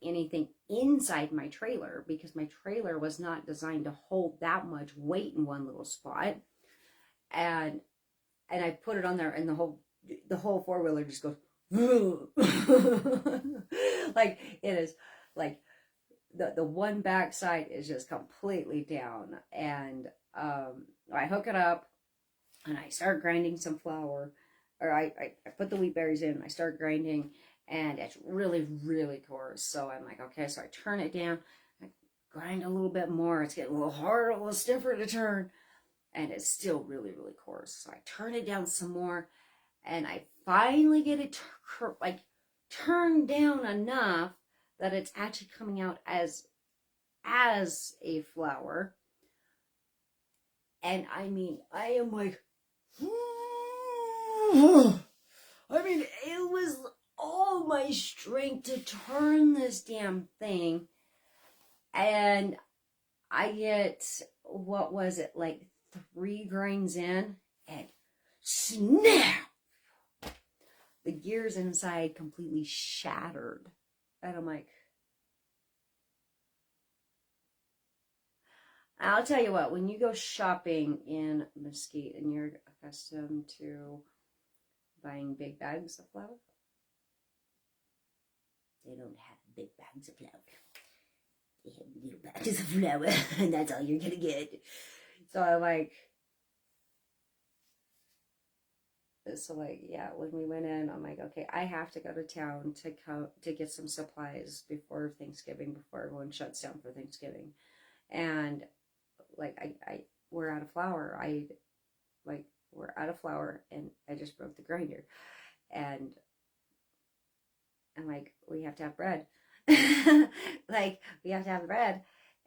anything inside my trailer because my trailer was not designed to hold that much weight in one little spot. And I put it on there, and the whole four-wheeler just goes like it is like the one back side is just completely down. And I hook it up and I start grinding some flour, or I put the wheat berries in, I start grinding, and it's really, really coarse. So I'm like, okay, so I turn it down, grind a little bit more. It's getting a little harder, a little stiffer to turn. And it's still really, really coarse. So I turn it down some more. And I finally get it turned down enough that it's actually coming out as a flower. And I mean, I am like, I mean, it was all my strength to turn this damn thing. And I get, what was it, like 3 grains in, and snap! The gears inside completely shattered. And I'm like, I'll tell you what, when you go shopping in Mesquite and you're accustomed to buying big bags of flour, they don't have big bags of flour. They have little bags of flour, and that's all you're gonna get. So I like, yeah, when we went in, I'm like, okay, I have to go to town to get some supplies before Thanksgiving, before everyone shuts down for Thanksgiving. And like, we're out of flour. We're out of flour, and I just broke the grinder. And I'm like, we have to have bread. Like, we have to have bread.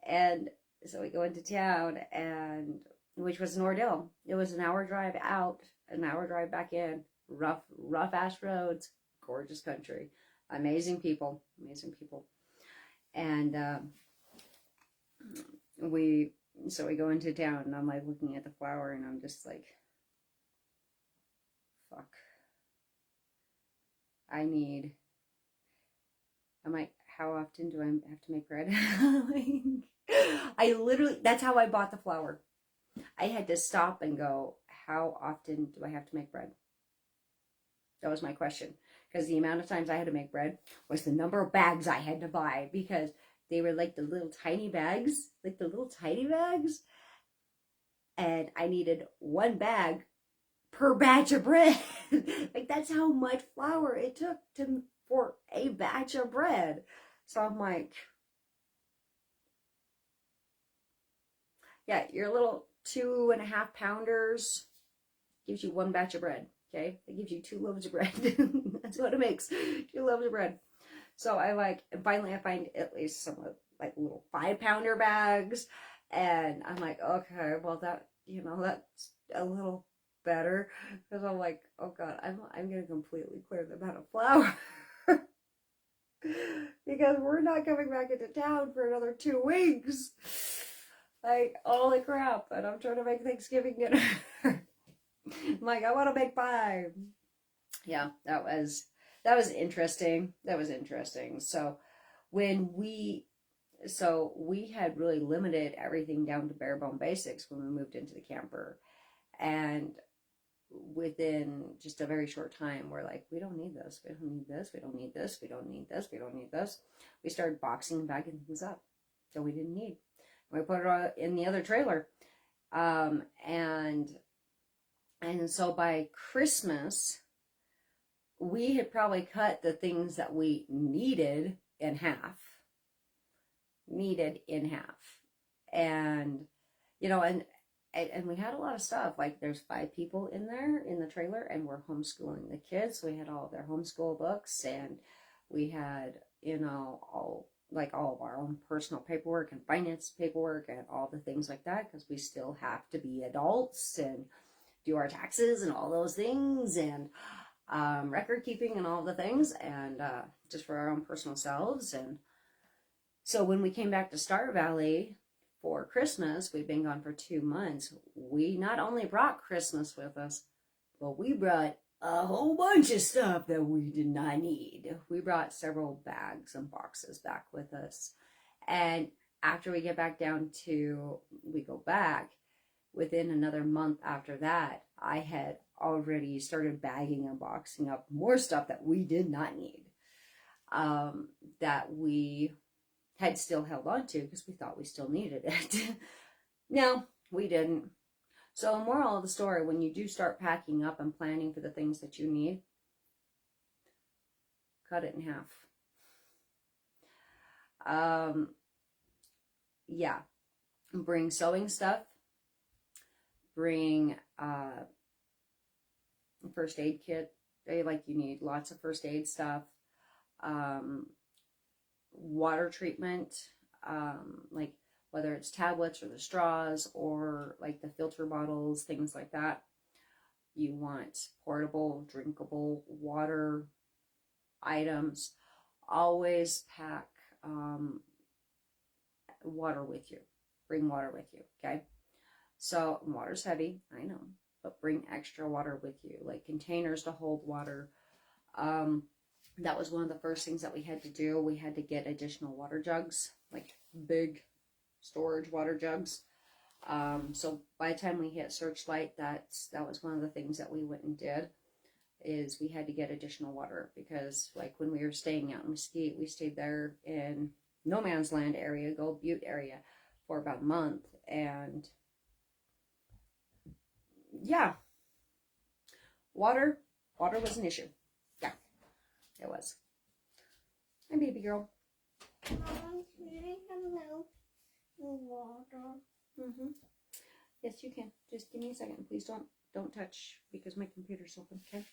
And so we go into town, and which was an ordeal. It was an hour drive out, an hour drive back in, rough ass roads, gorgeous country, amazing people. And we go into town, and I'm like looking at the flour, and I'm just like, fuck. I'm like, how often do I have to make bread? I literally, that's how I bought the flour. I had to stop and go, how often do I have to make bread? That was my question. Because the amount of times I had to make bread was the number of bags I had to buy, because they were like the little tiny bags. And I needed 1 bag per batch of bread. Like, that's how much flour it took for a batch of bread. So I'm like, yeah, your little 2.5 pounders gives you 1 batch of bread. Okay, it gives you 2 loaves of bread. That's what it makes, 2 loaves of bread. So and finally I find at least some like little 5-pounder bags, and I'm like, okay, well, that, that's a little better, because I'm like, oh god, I'm gonna completely clear the amount of flour. Because we're not coming back into town for another 2 weeks. Like, holy crap. And I'm trying to make Thanksgiving dinner. I'm like, I want to make pie. Yeah, that was interesting. So we had really limited everything down to bare bone basics when we moved into the camper. And within just a very short time, we're like, we don't need this. We don't need this. We don't need this. We don't need this. We don't need this. We started boxing and bagging things up that we didn't need. We put it in the other trailer. And so by Christmas, we had probably cut the things that we needed in half. And, and we had a lot of stuff. Like, there's 5 people in there in the trailer, and we're homeschooling the kids. We had all their homeschool books, and we had, all of our own personal paperwork and finance paperwork and all the things like that, because we still have to be adults and do our taxes and all those things, and record keeping and all the things, and just for our own personal selves. And so when we came back to Star Valley for Christmas, we'd been gone for 2 months. We not only brought Christmas with us, but we brought a whole bunch of stuff that we did not need. We brought several bags and boxes back with us. And after we go back, within another month after that, I had already started bagging and boxing up more stuff that we did not need, that we had still held on to because we thought we still needed it. No, we didn't. So, moral of the story, when you do start packing up and planning for the things that you need, cut it in half. yeah, bring sewing stuff, bring first aid kit. You need lots of first aid stuff, water treatment, like whether it's tablets or the straws or like the filter bottles, things like that. You want portable, drinkable water items. Always pack water with you. Bring water with you, okay? So water's heavy, I know, but bring extra water with you, like containers to hold water. That was one of the first things that we had to do. We had to get additional water jugs, like big storage water jugs. So by the time we hit Searchlight, that was one of the things that we went and did, is we had to get additional water, because like when we were staying out in Mesquite, we stayed there in no man's land area, Gold Butte area, for about a month. And yeah, water was an issue. Yeah, it was. Hi, baby girl. Mom, can I have no water? Mm-hmm. Yes, you can. Just give me a second. Please don't touch, because my computer's open, okay?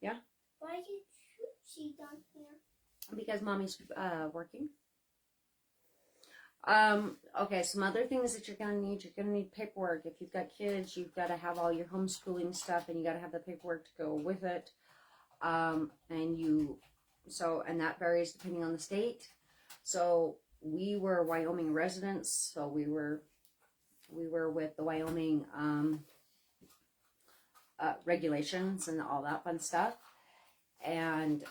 Yeah? Why is she down here? Because mommy's working. Okay, some other things that you're gonna need paperwork. If you've got kids, you've got to have all your homeschooling stuff, and you got to have the paperwork to go with it. And that varies depending on the state. So we were Wyoming residents, so we were with the Wyoming regulations and all that fun stuff. And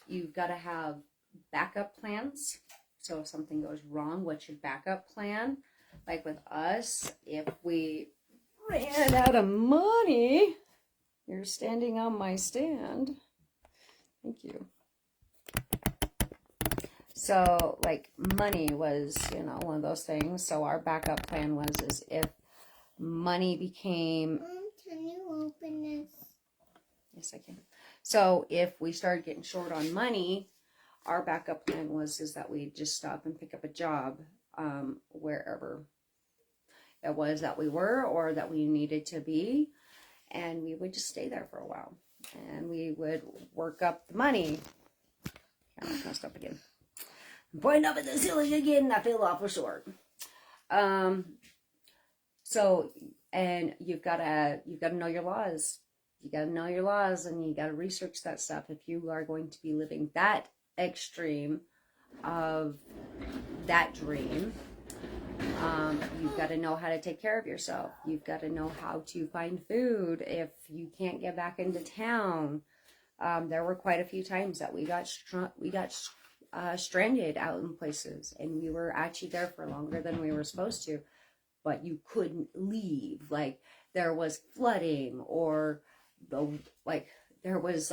you've got to have backup plans. So if something goes wrong, what's your backup plan? Like with us, if we ran out of money, you're standing on my stand. Thank you. So like money was, one of those things. So our backup plan is if money became... Mom, can you open this? Yes, I can. So if we started getting short on money, our backup plan is that we'd just stop and pick up a job wherever it was that we were or that we needed to be, and we would just stay there for a while, and we would work up the money. I messed up again. I'm pointing up at the ceiling again. I feel awful short. So, and you've got to know your laws. You got to know your laws, and you got to research that stuff if you are going to be living that extreme of that dream. You've got to know how to take care of yourself. You've got to know how to find food if you can't get back into town. There were quite a few times that we got stranded out in places, and we were actually there for longer than we were supposed to, but you couldn't leave. Like there was flooding, or there was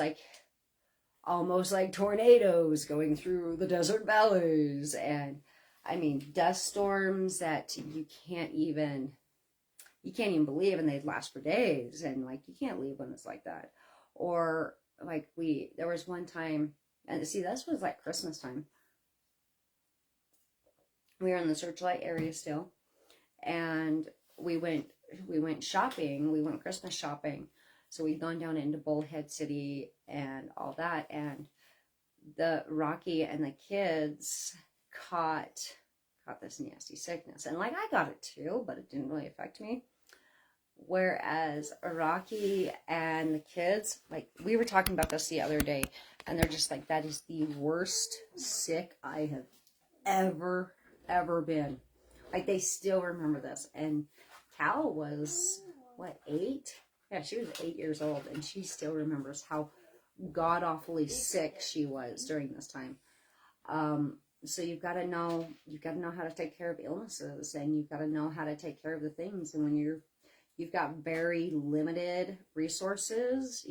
almost like tornadoes going through the desert valleys, and I mean dust storms that you can't even believe, and they'd last for days, and you can't leave when it's like that. Or there was one time, and see, this was like Christmas time. We were in the Searchlight area still, and we went shopping. We went Christmas shopping. So we'd gone down into Bullhead City and all that, and the Rocky and the kids caught this nasty sickness. And I got it too, but it didn't really affect me. Whereas Rocky and the kids, we were talking about this the other day, and they're just that is the worst sick I have ever been. They still remember this. And Cal was, 8? Yeah, she was 8 years old, and she still remembers how god-awfully sick she was during this time. So you've got to know how to take care of illnesses, and you've got to know how to take care of the things. And when you've got very limited resources,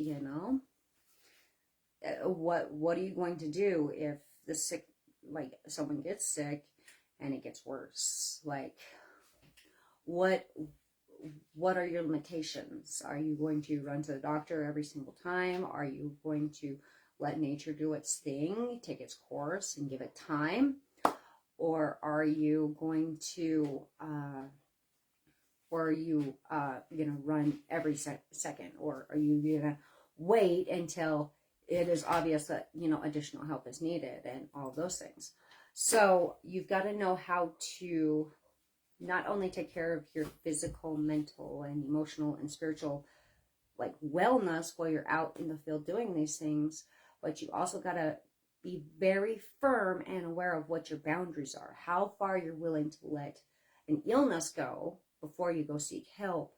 what are you going to do if the sick, someone gets sick and it gets worse? What are your limitations? Are you going to run to the doctor every single time? Are you going to let nature do its thing, take its course, and give it time? Or are you going to, run every second? Or are you going to wait until it is obvious that, additional help is needed and all of those things? So you've got to know how to not only take care of your physical, mental, and emotional and spiritual wellness while you're out in the field doing these things, but you also got to be very firm and aware of what your boundaries are, how far you're willing to let an illness go before you go seek help.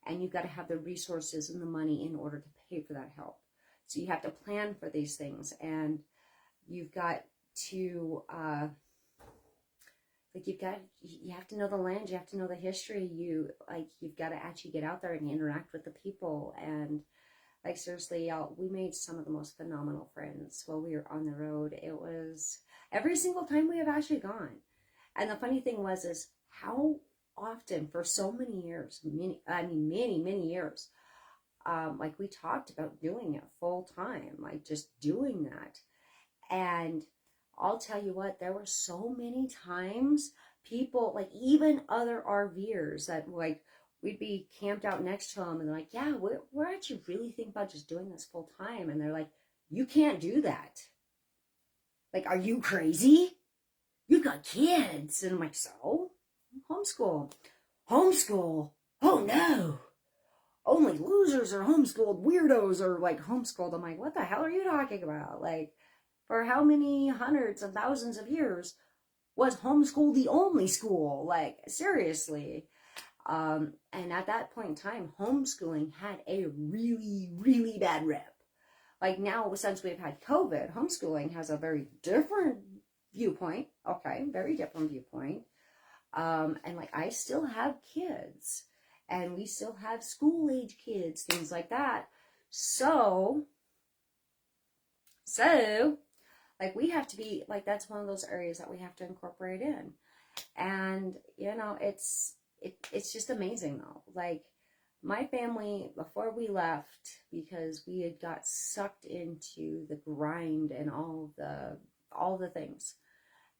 And you've got to have the resources and the money in order to pay for that help. So you have to plan for these things, and you've got to you have to know the land, you have to know the history, you've got to actually get out there and interact with the people. And seriously, y'all, we made some of the most phenomenal friends while we were on the road. It was every single time we have actually gone. And the funny thing is how often for so many years, many years, we talked about doing it full time, just doing that. And I'll tell you what, there were so many times people, even other RVers that we'd be camped out next to them, and they're like, yeah, we're actually really thinking about just doing this full time. And they're like, you can't do that. Are you crazy? You've got kids. And I'm like, so? Homeschool. Homeschool? Oh no. Only losers are homeschooled. Weirdos are homeschooled. I'm like, what the hell are you talking about? For how many hundreds of thousands of years was homeschool the only school? Seriously. And at that point in time, homeschooling had a really, really bad rep. Now, since we've had COVID, homeschooling has a very different viewpoint. Okay, very different viewpoint. And I still have kids, and we still have school-age kids, things like that. So, we have to be, that's one of those areas that we have to incorporate in. And, it's just amazing though. My family, before we left, because we had got sucked into the grind and all the things,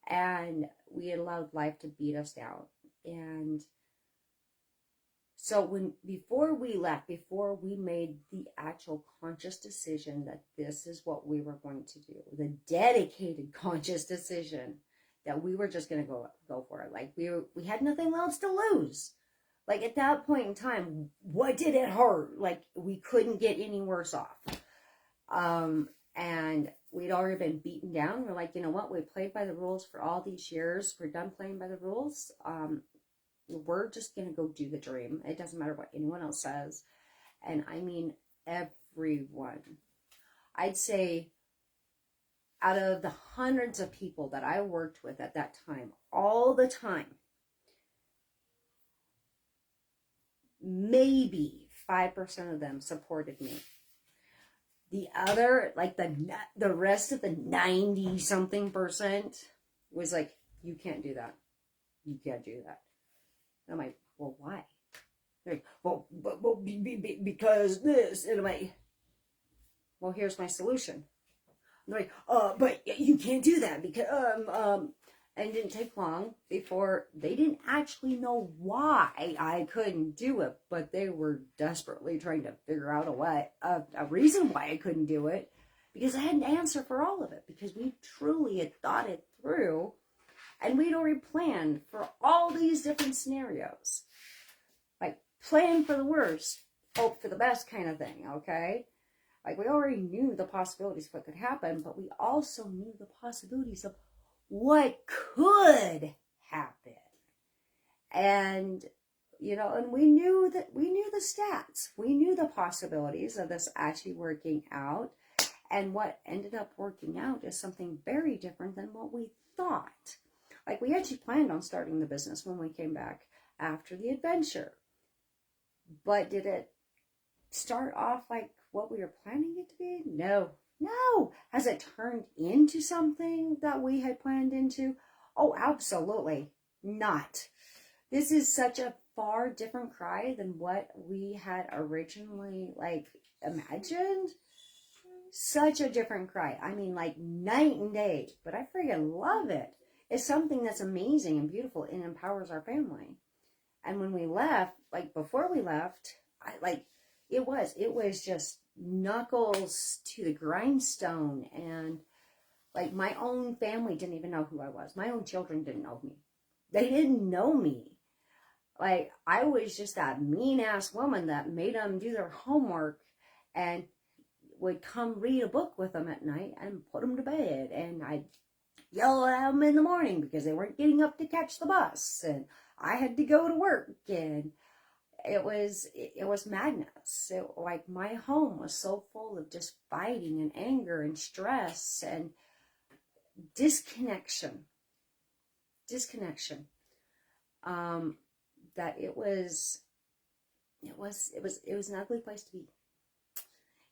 and we had allowed life to beat us down. And so before we left, before we made the actual conscious decision that this is what we were going to do, the dedicated conscious decision that we were just going to go for it. We had nothing else to lose. At that point in time, what did it hurt? We couldn't get any worse off. And we'd already been beaten down. We're like, you know what? We played by the rules for all these years. We're done playing by the rules. We're just going to go do the dream. It doesn't matter what anyone else says. And I mean, everyone. I'd say out of the hundreds of people that I worked with at that time, all the time, maybe 5% of them supported me. The other, the rest of the 90-something% was like, you can't do that. You can't do that. And I'm like, well, why? They're like, well, because this. And I'm like, well, here's my solution. And they're like, but you can't do that because, and it didn't take long before they didn't actually know why I couldn't do it, but they were desperately trying to figure out a reason why I couldn't do it, because I had an answer for all of it, because we truly had thought it through, and we'd already planned for all these different scenarios. Plan for the worst, hope for the best kind of thing, okay? We already knew the possibilities of what could happen, but we also knew the possibilities of what could happen. And, and we knew the stats. We knew the possibilities of this actually working out. And what ended up working out is something very different than what we thought. We actually planned on starting the business when we came back after the adventure. But did it start off like what we were planning it to be? No. Has it turned into something that we had planned into? Oh, absolutely not. This is such a far different cry than what we had originally imagined. Such a different cry. I mean, like night and day. But I freaking love it. It's something that's amazing and beautiful and empowers our family. And when we left, like before we left, it was just knuckles to the grindstone. And like my own family didn't even know who I was. My own children didn't know me. They didn't know me. Like I was just that mean ass woman that made them do their homework and would come read a book with them at night and put them to bed. And I'd yell at them in the morning because they weren't getting up to catch the bus. And I had to go to work. And it was madness. Like my home was so full of just fighting and anger and stress and disconnection. That it was an ugly place to be.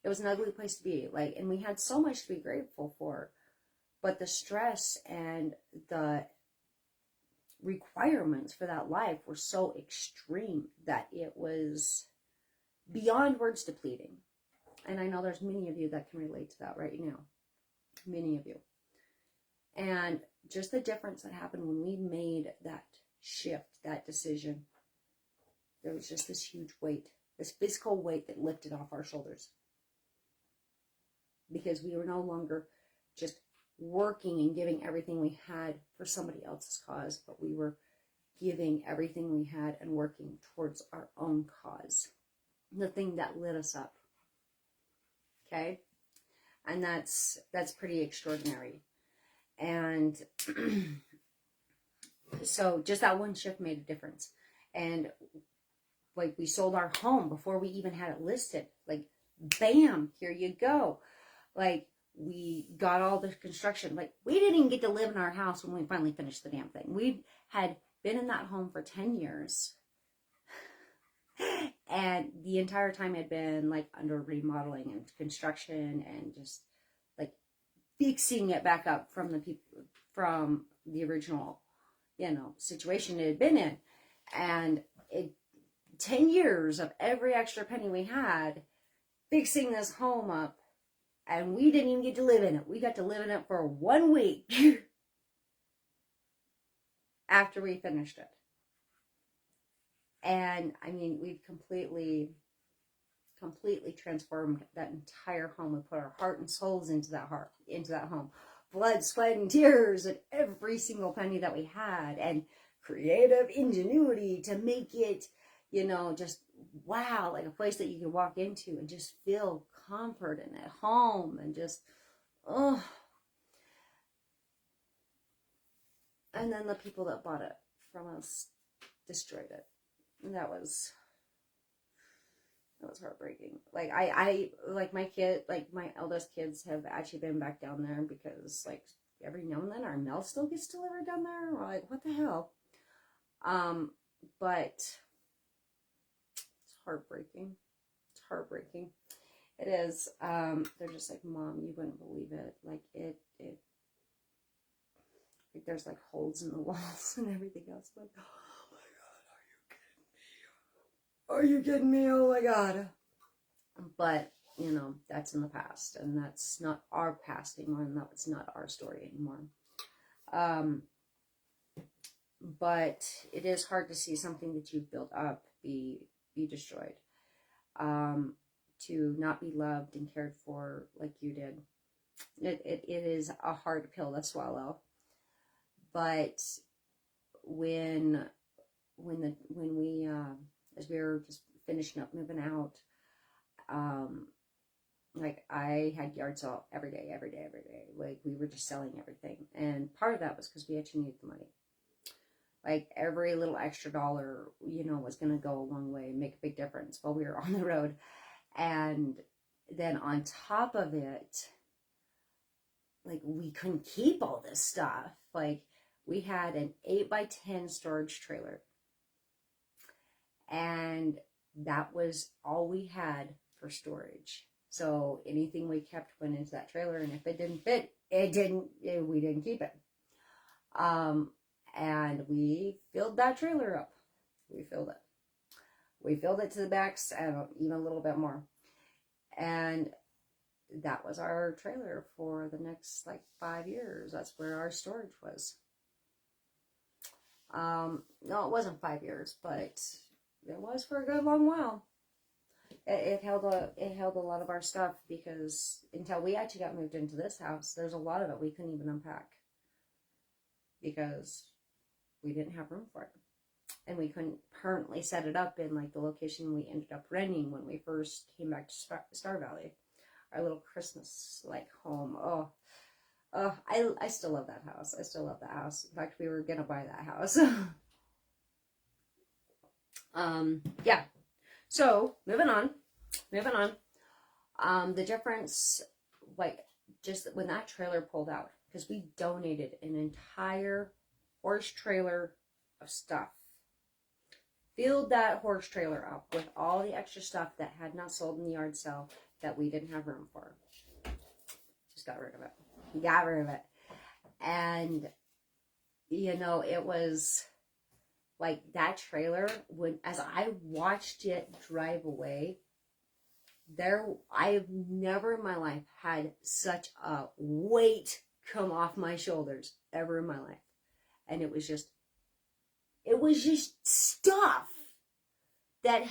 It was an ugly place to be. Like, and we had so much to be grateful for, but the stress and the requirements for that life were so extreme that it was beyond words depleting. And I know there's many of you that can relate to that right now. Many of you. And just the difference that happened when we made that shift, that decision, there was just this huge weight, this physical weight that lifted off our shoulders. Because we were no longer just working and giving everything we had for somebody else's cause, but we were giving everything we had and working towards our own cause, the thing that lit us up. Okay? And that's pretty extraordinary. And so just that one shift made a difference. And like we sold our home before we even had it listed. Like, bam, here you go. Like, we got all the construction. Like, we didn't even get to live in our house when we finally finished the damn thing. We had been in that home for 10 years. And the entire time had been like under remodeling and construction and just like fixing it back up from the original, situation it had been in. And 10 years of every extra penny we had fixing this home up. And we didn't even get to live in it. We got to live in it for 1 week after we finished it. And I mean, we've completely transformed that entire home. We put our heart and souls into that home. Blood, sweat, and tears, and every single penny that we had, and creative ingenuity to make it, just wow, like a place that you can walk into and just feel comfort and at home and just, oh. And then the people that bought it from us destroyed it. And that was heartbreaking. Like I like my eldest kids have actually been back down there because like every now and then our mail still gets delivered down there. We're like, what the hell? But it's heartbreaking. It's heartbreaking. It is. They're just like, Mom, you wouldn't believe it. Like it like there's like holes in the walls and everything else. Like, oh my God, are you kidding me? Oh my God. But, that's in the past, and that's not our past anymore, and that's not our story anymore. But it is hard to see something that you've built up be destroyed. To not be loved and cared for like you did. It is a hard pill to swallow. But when we as we were just finishing up moving out, like I had yard sale every day. Like we were just selling everything. And part of that was because we actually needed the money. Like every little extra dollar, was going to go a long way and make a big difference while we were on the road. And then on top of it, like we couldn't keep all this stuff. Like we had an 8x10 storage trailer. And that was all we had for storage. So anything we kept went into that trailer, and if it didn't fit, we didn't keep it. And we filled that trailer up. We filled it to the backs and even a little bit more. And that was our trailer for the next like 5 years. That's where our storage was. No, it wasn't 5 years, but it was for a good long while. It held a lot of our stuff, because until we actually got moved into this house, there's a lot of it we couldn't even unpack because we didn't have room for it, and we couldn't permanently set it up in like the location we ended up renting when we first came back to Star Valley, our little Christmas like home. I still love that house. I still love that house. In fact, we were gonna buy that house. Yeah. So moving on. The difference, like, just when that trailer pulled out, because we donated an entire horse trailer of stuff, filled that horse trailer up with all the extra stuff that had not sold in the yard sale that we didn't have room for. Just got rid of it. And, you know, it was like that trailer, when, as I watched it drive away, I've never in my life had such a weight come off my shoulders ever in my life. And it was just stuff that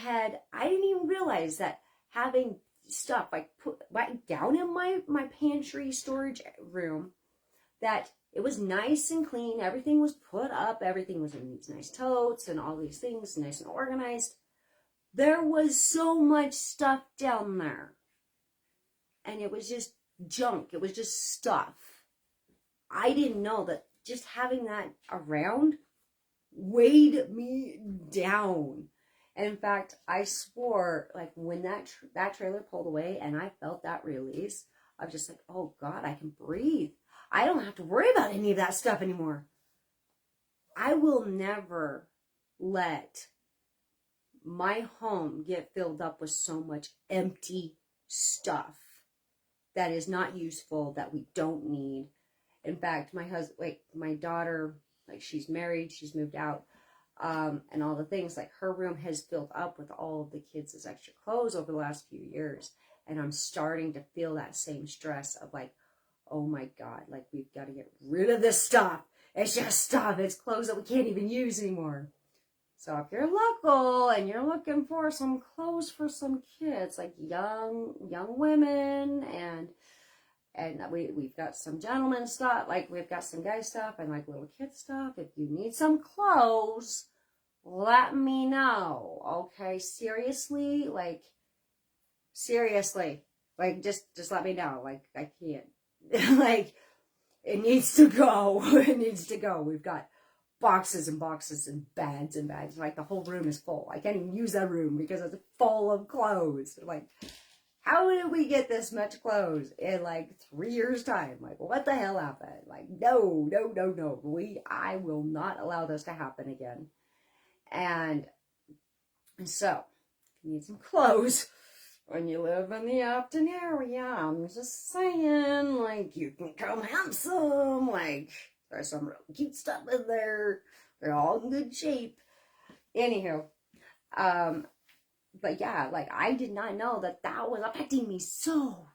I didn't even realize that having stuff like put right down in my pantry storage room, that it was nice and clean. Everything was put up. Everything was in these nice totes and all these things, nice and organized. There was so much stuff down there. And it was just junk. It was just stuff. I didn't know that just having that around weighed me down. And in fact, I swore, like, when that trailer pulled away and I felt that release, I was just like, oh God, I can breathe. I don't have to worry about any of that stuff anymore. I will never let my home get filled up with so much empty stuff that is not useful, that we don't need. In fact, my daughter, like, she's married, she's moved out, and all the things, like, her room has filled up with all of the kids' extra clothes over the last few years. And I'm starting to feel that same stress of like, oh my God, like, we've got to get rid of this stuff. It's just stuff. It's clothes that we can't even use anymore. So if you're local and you're looking for some clothes for some kids, like young women, and we've got some gentlemen stuff, like we've got some guy stuff and like little kid stuff. If you need some clothes, let me know. Okay, seriously, like just let me know. Like, I can't. Like, it needs to go. It needs to go. We've got boxes and boxes and bags and bags. Like, the whole room is full. I can't even use that room because it's full of clothes. Like, how did we get this much clothes in like 3 years' time? Like, what the hell happened? Like, no. I will not allow this to happen again. And so, if you need some clothes when you live in the Upton area, I'm just saying, like, you can come have some. Like, there's some real cute stuff in there. They're all in good shape. Anywho, but yeah, like, I did not know that was affecting me so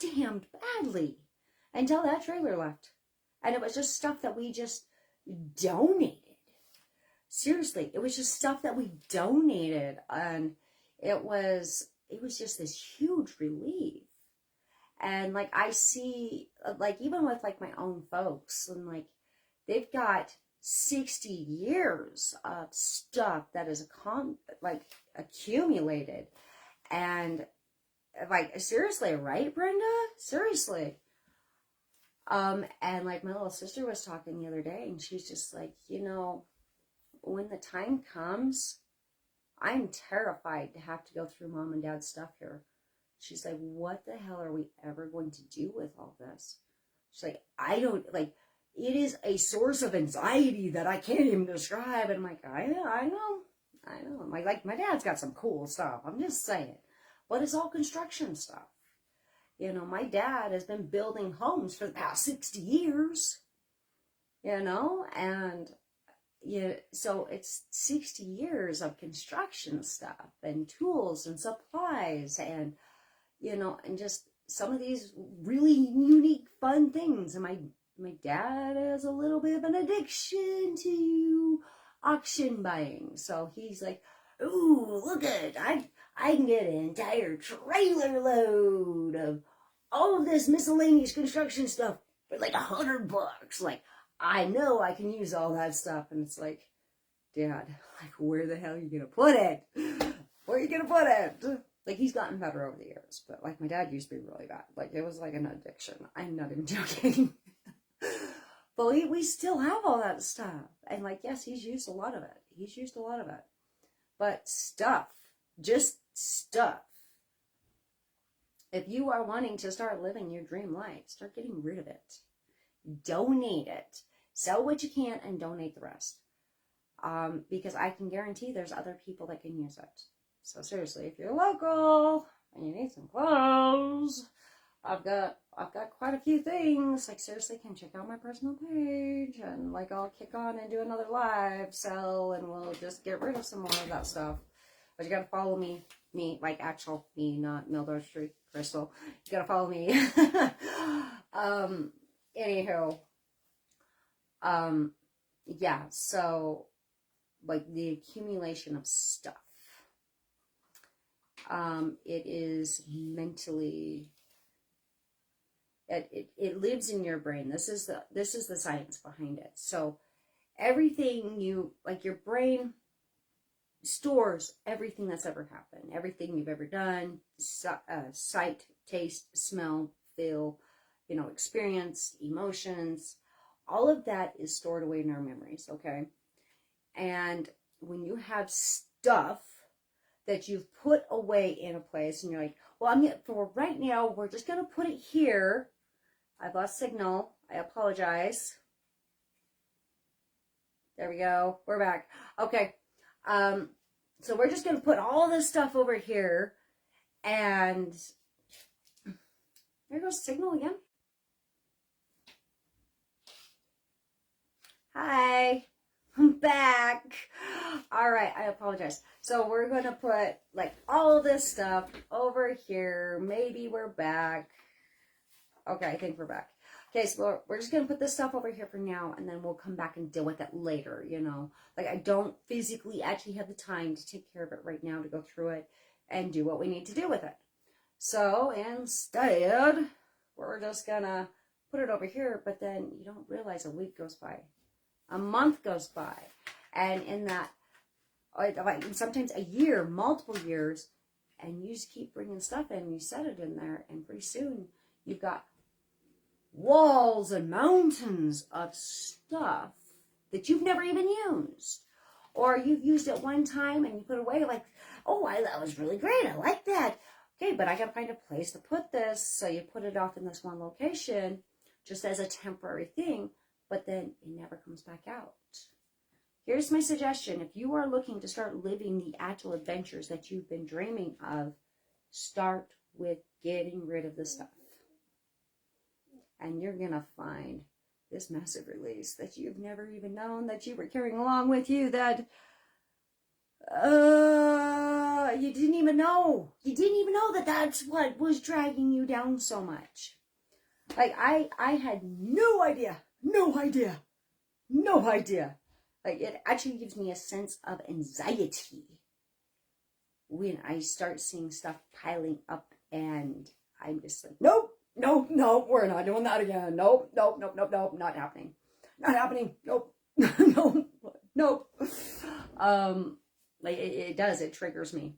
damned badly until that trailer left. And it was just stuff that we just donated. Seriously, it was just stuff that we donated, and it was just this huge relief. And like, I see, like, even with like my own folks, and like, they've got 60 years of stuff that is accumulated. And like, seriously, right, Brenda? Seriously. And like, my little sister was talking the other day, and she's just like, you know, when the time comes, I'm terrified to have to go through mom and dad's stuff here. She's like, what the hell are we ever going to do with all this? She's like, I don't, like, it is a source of anxiety that I can't even describe. And I'm like, I know. My dad's got some cool stuff. I'm just saying. But it's all construction stuff. You know, my dad has been building homes for the past 60 years. You know, and so it's 60 years of construction stuff and tools and supplies, and, you know, and just some of these really unique, fun things. And my dad has a little bit of an addiction to auction buying. So he's like, ooh, look at it. I can get an entire trailer load of all of this miscellaneous construction stuff for like $100. Like, I know I can use all that stuff. And it's like, Dad, like, where the hell are you gonna put it? Where are you gonna put it? Like, he's gotten better over the years, but like my dad used to be really bad. Like, it was like an addiction. I'm not even joking. But we still have all that stuff. And like, yes, he's used a lot of it. He's used a lot of it. But stuff, just stuff. If you are wanting to start living your dream life, start getting rid of it. Donate it. Sell what you can and donate the rest. Because I can guarantee there's other people that can use it. So seriously, if you're local and you need some clothes, I've got quite a few things. Like, seriously, can check out my personal page, and like, I'll kick on and do another live sell, and we'll just get rid of some more of that stuff. But you gotta follow me, like actual me, not Mildred Crystal. You gotta follow me. Anywho, yeah. So, like, the accumulation of stuff. It is mentally. It lives in your brain. This is the science behind it. So everything your brain stores everything that's ever happened, everything you've ever done, sight, taste, smell, feel, experience, emotions, all of that is stored away in our memories, okay? And when you have stuff that you've put away in a place and you're like, well, for right now, we're just going to put it here. I've lost signal. I apologize. There we go. We're back. Okay. So we're just going to put all this stuff over here, and there goes signal again. Hi. I'm back. All right, I apologize. So we're going to put like all this stuff over here. Maybe we're back. Okay, I think we're back. Okay, so we're just going to put this stuff over here for now, and then we'll come back and deal with it later, Like, I don't physically actually have the time to take care of it right now, to go through it and do what we need to do with it. So instead, we're just going to put it over here, but then you don't realize a week goes by. A month goes by. And in that, like sometimes a year, multiple years, and you just keep bringing stuff in, you set it in there, and pretty soon you've got walls and mountains of stuff that you've never even used. Or you've used it one time and you put it away like, oh, that was really great. I like that. Okay, but I got to find a place to put this. So you put it off in this one location just as a temporary thing, but then it never comes back out. Here's my suggestion. If you are looking to start living the actual adventures that you've been dreaming of, start with getting rid of the stuff. And you're going to find this massive release that you've never even known that you were carrying along with you, that you didn't even know. You didn't even know that that's what was dragging you down so much. Like, I had no idea. Like, it actually gives me a sense of anxiety when I start seeing stuff piling up, and I'm just like, nope, we're not doing that again. Nope, not happening. Nope, nope. Like, it does, it triggers me.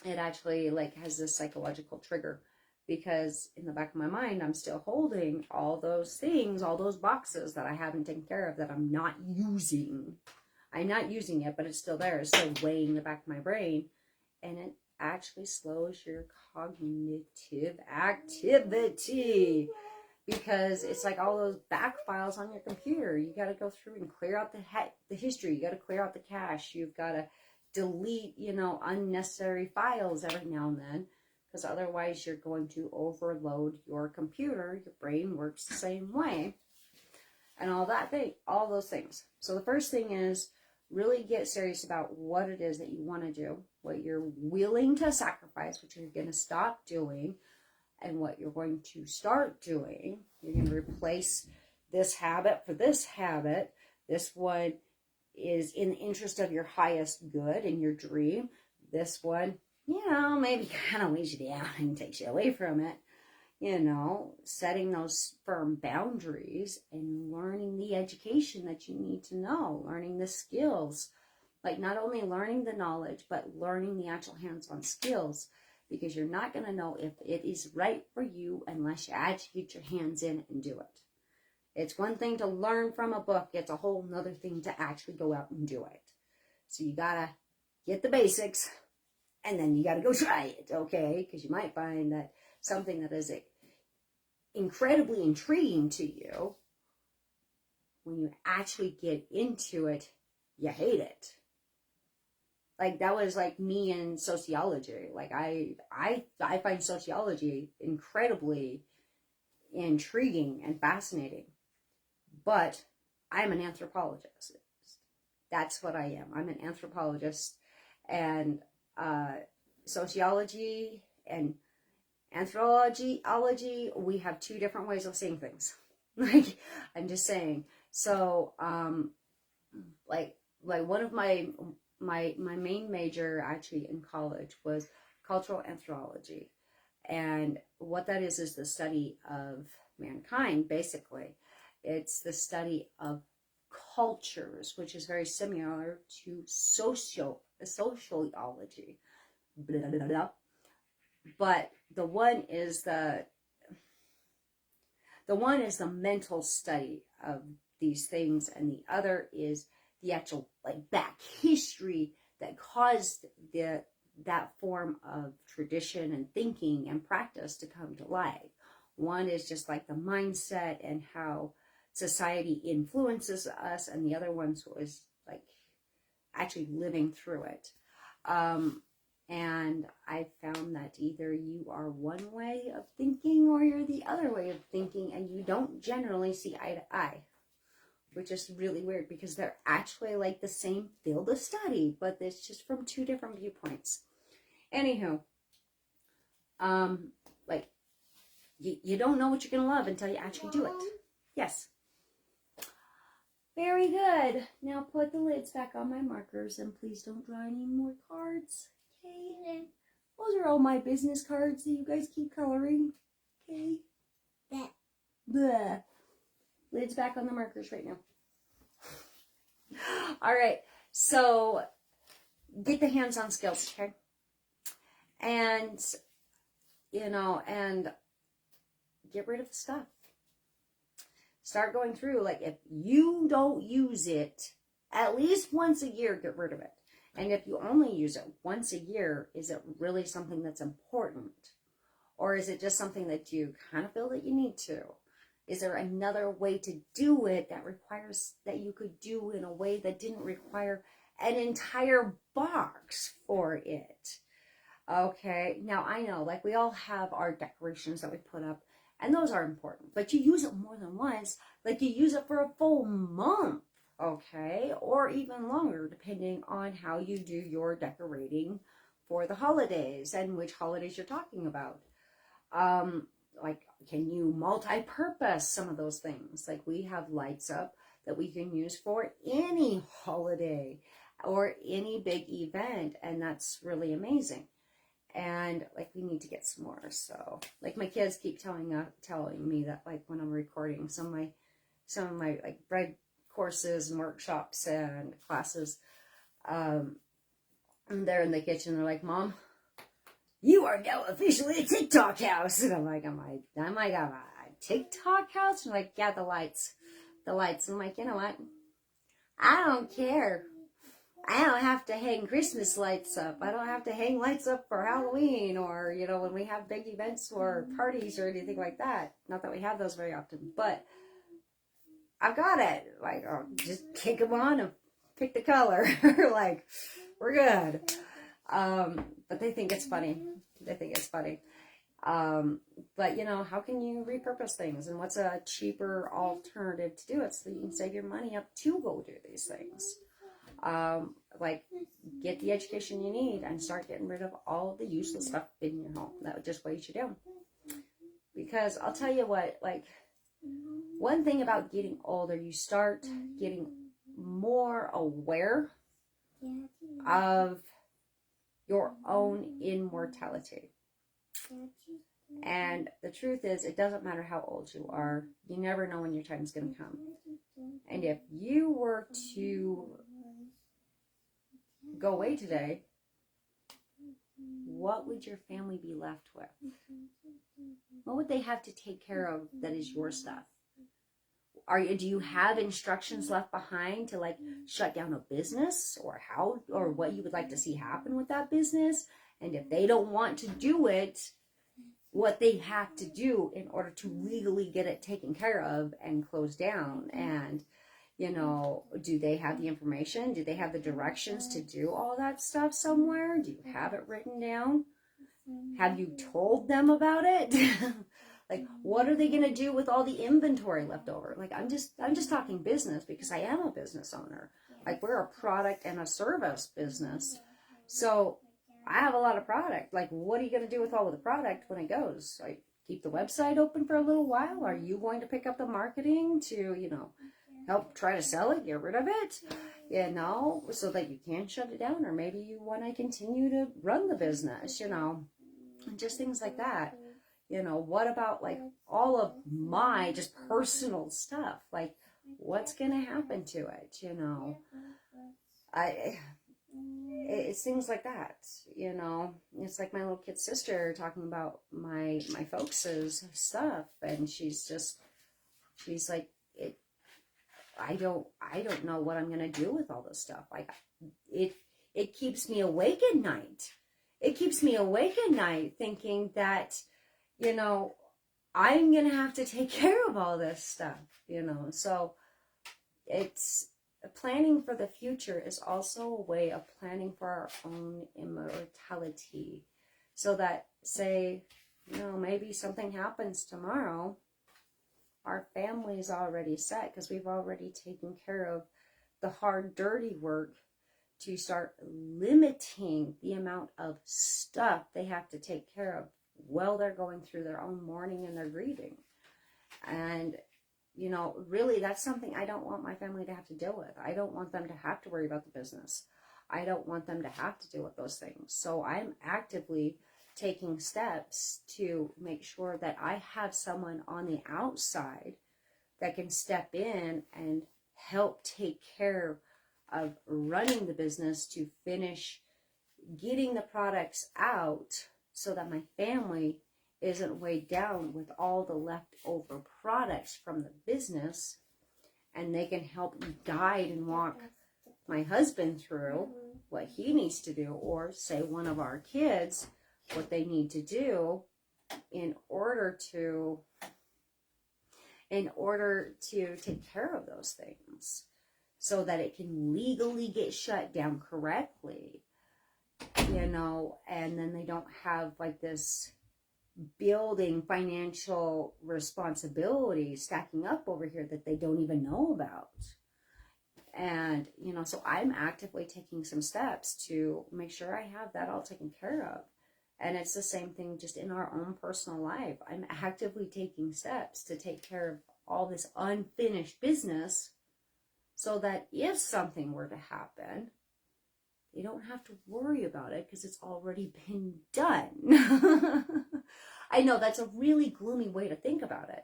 It actually, like, has this psychological trigger, because in the back of my mind, I'm still holding all those things, all those boxes that I haven't taken care of, that I'm not using. I'm not using it, but it's still there. It's still weighing the back of my brain, and it actually slows your cognitive activity, because it's like all those back files on your computer. You got to go through and clear out the history. You got to clear out the cache. You've got to delete, unnecessary files every now and then, because otherwise you're going to overload your computer. Your brain works the same way, and all those things. So the first thing is, really get serious about what it is that you want to do, what you're willing to sacrifice, what you're going to stop doing, And what you're going to start doing, you're going to replace this habit for this habit. This one is in the interest of your highest good and your dream. This one, maybe kind of weighs you down and takes you away from it. Setting those firm boundaries and learning the education that you need to know, learning the skills. Like not only learning the knowledge, but learning the actual hands-on skills, because you're not going to know if it is right for you unless you actually get your hands in and do it. It's one thing to learn from a book. It's a whole nother thing to actually go out and do it. So you got to get the basics, and then you got to go try it, okay? Because you might find that something that is incredibly intriguing to you, when you actually get into it, you hate it. Like that was like me in sociology. Like I find sociology incredibly intriguing and fascinating, but I'm an anthropologist. That's what I am. I'm an anthropologist, and sociology and anthropology, we have two different ways of seeing things. Like I'm just saying. So like one of my main major actually in college was cultural anthropology. And what that is the study of mankind, basically. It's the study of cultures, which is very similar to sociology. Blah, blah, blah. But the one is the mental study of these things, and the other is the actual like back history that caused that form of tradition and thinking and practice to come to life. One is just like the mindset and how society influences us, and the other one was like actually living through it. And I found that either you are one way of thinking or you're the other way of thinking, and you don't generally see eye to eye, which is really weird because they're actually like the same field of study, but it's just from two different viewpoints. Anywho, like you don't know what you're going to love until you actually do it. Yes. Very good. Now put the lids back on my markers, and please don't draw any more cards. Okay. Those are all my business cards that you guys keep coloring. Okay. Bleh. Lids back on the markers right now. All right. So get the hands-on skills, okay? And, and get rid of the stuff. Start going through, like, if you don't use it at least once a year, get rid of it. And if you only use it once a year, is it really something that's important? Or is it just something that you kind of feel that you need to? Is there another way to do it that requires that you could do in a way that didn't require an entire box for it? Okay, now I know, like, we all have our decorations that we put up, and those are important, but you use it more than once. Like, you use it for a full month, okay, or even longer, depending on how you do your decorating for the holidays and which holidays you're talking about. Like, can you multi-purpose some of those things? Like, we have lights up that we can use for any holiday or any big event, and that's really amazing. And like, we need to get some more. So like, my kids keep telling me that, like, when I'm recording some of my like bread courses and workshops and classes, and they're in the kitchen, they're like, "Mom, you are now officially a TikTok house." And I'm like, am I a TikTok house? And like, yeah, the lights. And I'm like, you know what? I don't care. I don't have to hang Christmas lights up. I don't have to hang lights up for Halloween, or, when we have big events or parties or anything like that. Not that we have those very often, but I've got it. Like, I'll just kick them on and pick the color. Like, we're good. But they think it's funny. But, how can you repurpose things? And what's a cheaper alternative to do it so that you can save your money up to go do these things? Like, get the education you need and start getting rid of all the useless stuff in your home. That would just weigh you down. Because I'll tell you what, like, one thing about getting older, you start getting more aware of your own immortality. And the truth is, it doesn't matter how old you are. You never know when your time is going to come. And if you were to go away today, what would your family be left with? What would they have to take care of that is your stuff? Do you have instructions left behind to like shut down a business, or how, or what you would like to see happen with that business? And if they don't want to do it, what they have to do in order to legally get it taken care of and closed down. And, you know, do they have the information? Do they have the directions to do all that stuff somewhere? Do you have it written down? Have you told them about it? Like, what are they going to do with all the inventory left over? Like, I'm just talking business, because I am a business owner. Like, we're a product and a service business. So I have a lot of product. Like, what are you going to do with all of the product when it goes? Like, keep the website open for a little while? Are you going to pick up the marketing to, you know, help try to sell it, get rid of it, you know, so that you can shut it down? Or maybe you want to continue to run the business, you know, and just things like that. You know, what about like all of my just personal stuff? Like, what's going to happen to it? You know, it's things like that, you know. It's like my little kid sister talking about my folks' stuff, and she's like, I don't know what I'm gonna do with all this stuff. Like, it keeps me awake at night. It keeps me awake at night thinking that, you know, I'm gonna have to take care of all this stuff, you know. So it's planning for the future is also a way of planning for our own immortality, so that, say, you know, maybe something happens tomorrow, our family's already set, because we've already taken care of the hard, dirty work to start limiting the amount of stuff they have to take care of while they're going through their own mourning and their grieving. And, you know, really, that's something I don't want my family to have to deal with. I don't want them to have to worry about the business. I don't want them to have to deal with those things. So I'm actively taking steps to make sure that I have someone on the outside that can step in and help take care of running the business to finish getting the products out, so that my family isn't weighed down with all the leftover products from the business, and they can help guide and walk my husband through what he needs to do, or say one of our kids what they need to do in order to take care of those things, so that it can legally get shut down correctly, you know. And then they don't have like this building financial responsibility stacking up over here that they don't even know about. And, you know, so I'm actively taking some steps to make sure I have that all taken care of. And it's the same thing just in our own personal life. I'm actively taking steps to take care of all this unfinished business, so that if something were to happen, they don't have to worry about it, because it's already been done. I know that's a really gloomy way to think about it.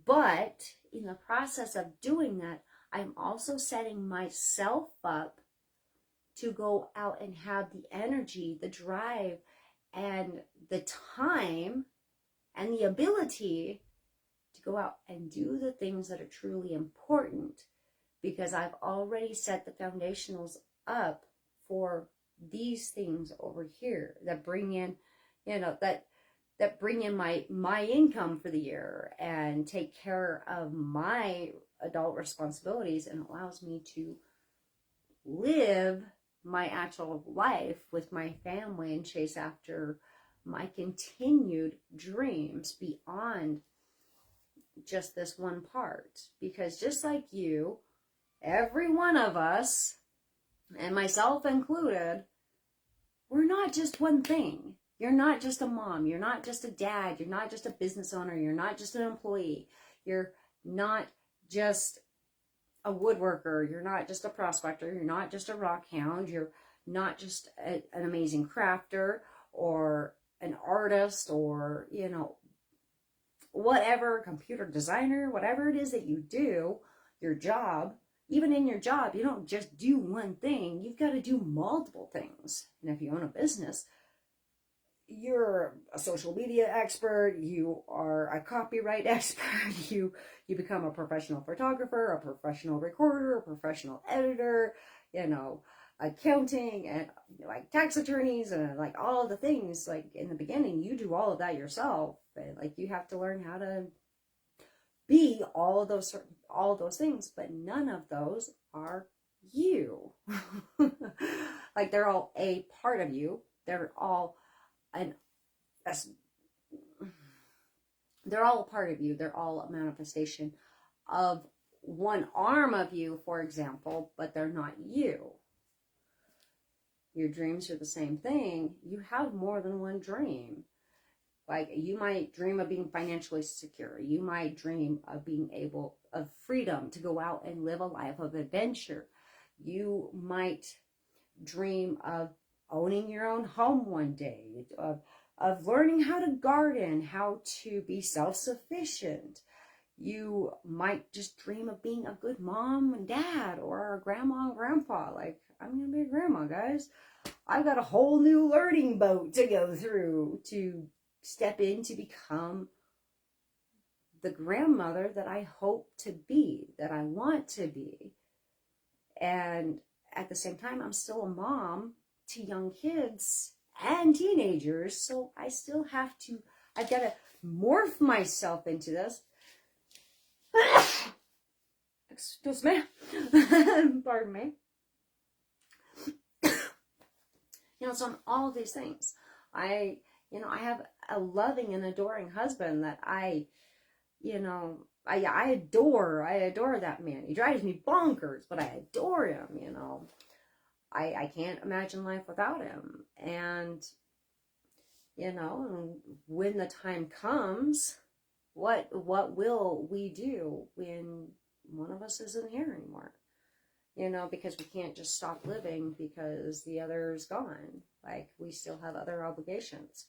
But in the process of doing that, I'm also setting myself up to go out and have the energy, the drive, and the time and the ability to go out and do the things that are truly important, because I've already set the foundationals up for these things over here that bring in, you know, that bring in my income for the year and take care of my adult responsibilities, and allows me to live my actual life with my family and chase after my continued dreams beyond just this one part. Because just like you, every one of us, and myself included, we're not just one thing. You're not just a mom. You're not just a dad. You're not just a business owner. You're not just an employee. You're not just a woodworker. You're not just a prospector. You're not just a rock hound. You're not just an amazing crafter or an artist or, you know, whatever, computer designer, whatever it is that you do, your job. Even in your job, you don't just do one thing. You've got to do multiple things. And if you own a business, you're a social media expert, you are a copyright expert, you become a professional photographer, a professional recorder, a professional editor, you know, accounting and like tax attorneys and like all the things. Like in the beginning, you do all of that yourself. And like you have to learn how to be all of those things, but none of those are you. Like they're all a part of you. They're all they're all a part of you. They're all a manifestation of one arm of you, for example, but they're not you. Your dreams are the same thing. You have more than one dream. Like you might dream of being financially secure. You might dream of being able of freedom to go out and live a life of adventure. You might dream of owning your own home one day, of learning how to garden, how to be self-sufficient. You might just dream of being a good mom and dad or a grandma and grandpa. Like, I'm going to be a grandma, guys. I've got a whole new learning boat to go through to step in to become the grandmother that I hope to be, that I want to be. And at the same time, I'm still a mom to young kids and teenagers, so I still have to, I've got to morph myself into this. Excuse me. Pardon me. You know, so on all these things, I have a loving and adoring husband that I adore that man. He drives me bonkers, but I adore him, you know. I can't imagine life without him. And, you know, when the time comes, what will we do when one of us isn't here anymore? You know, because we can't just stop living because the other's gone. Like, we still have other obligations.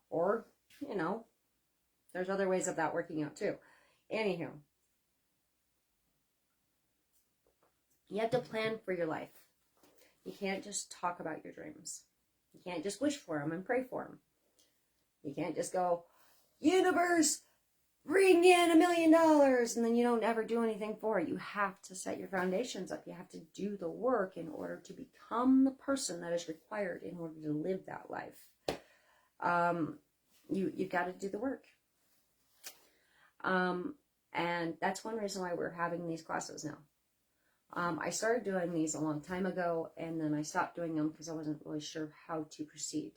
Or, you know, there's other ways of that working out too. Anywho, you have to plan for your life. You can't just talk about your dreams. You can't just wish for them and pray for them. You can't just go, universe, bring in $1 million, and then you don't ever do anything for it. You have to set your foundations up. You have to do the work in order to become the person that is required in order to live that life. You've got to do the work. And that's one reason why we're having these classes now. I started doing these a long time ago, and then I stopped doing them because I wasn't really sure how to proceed.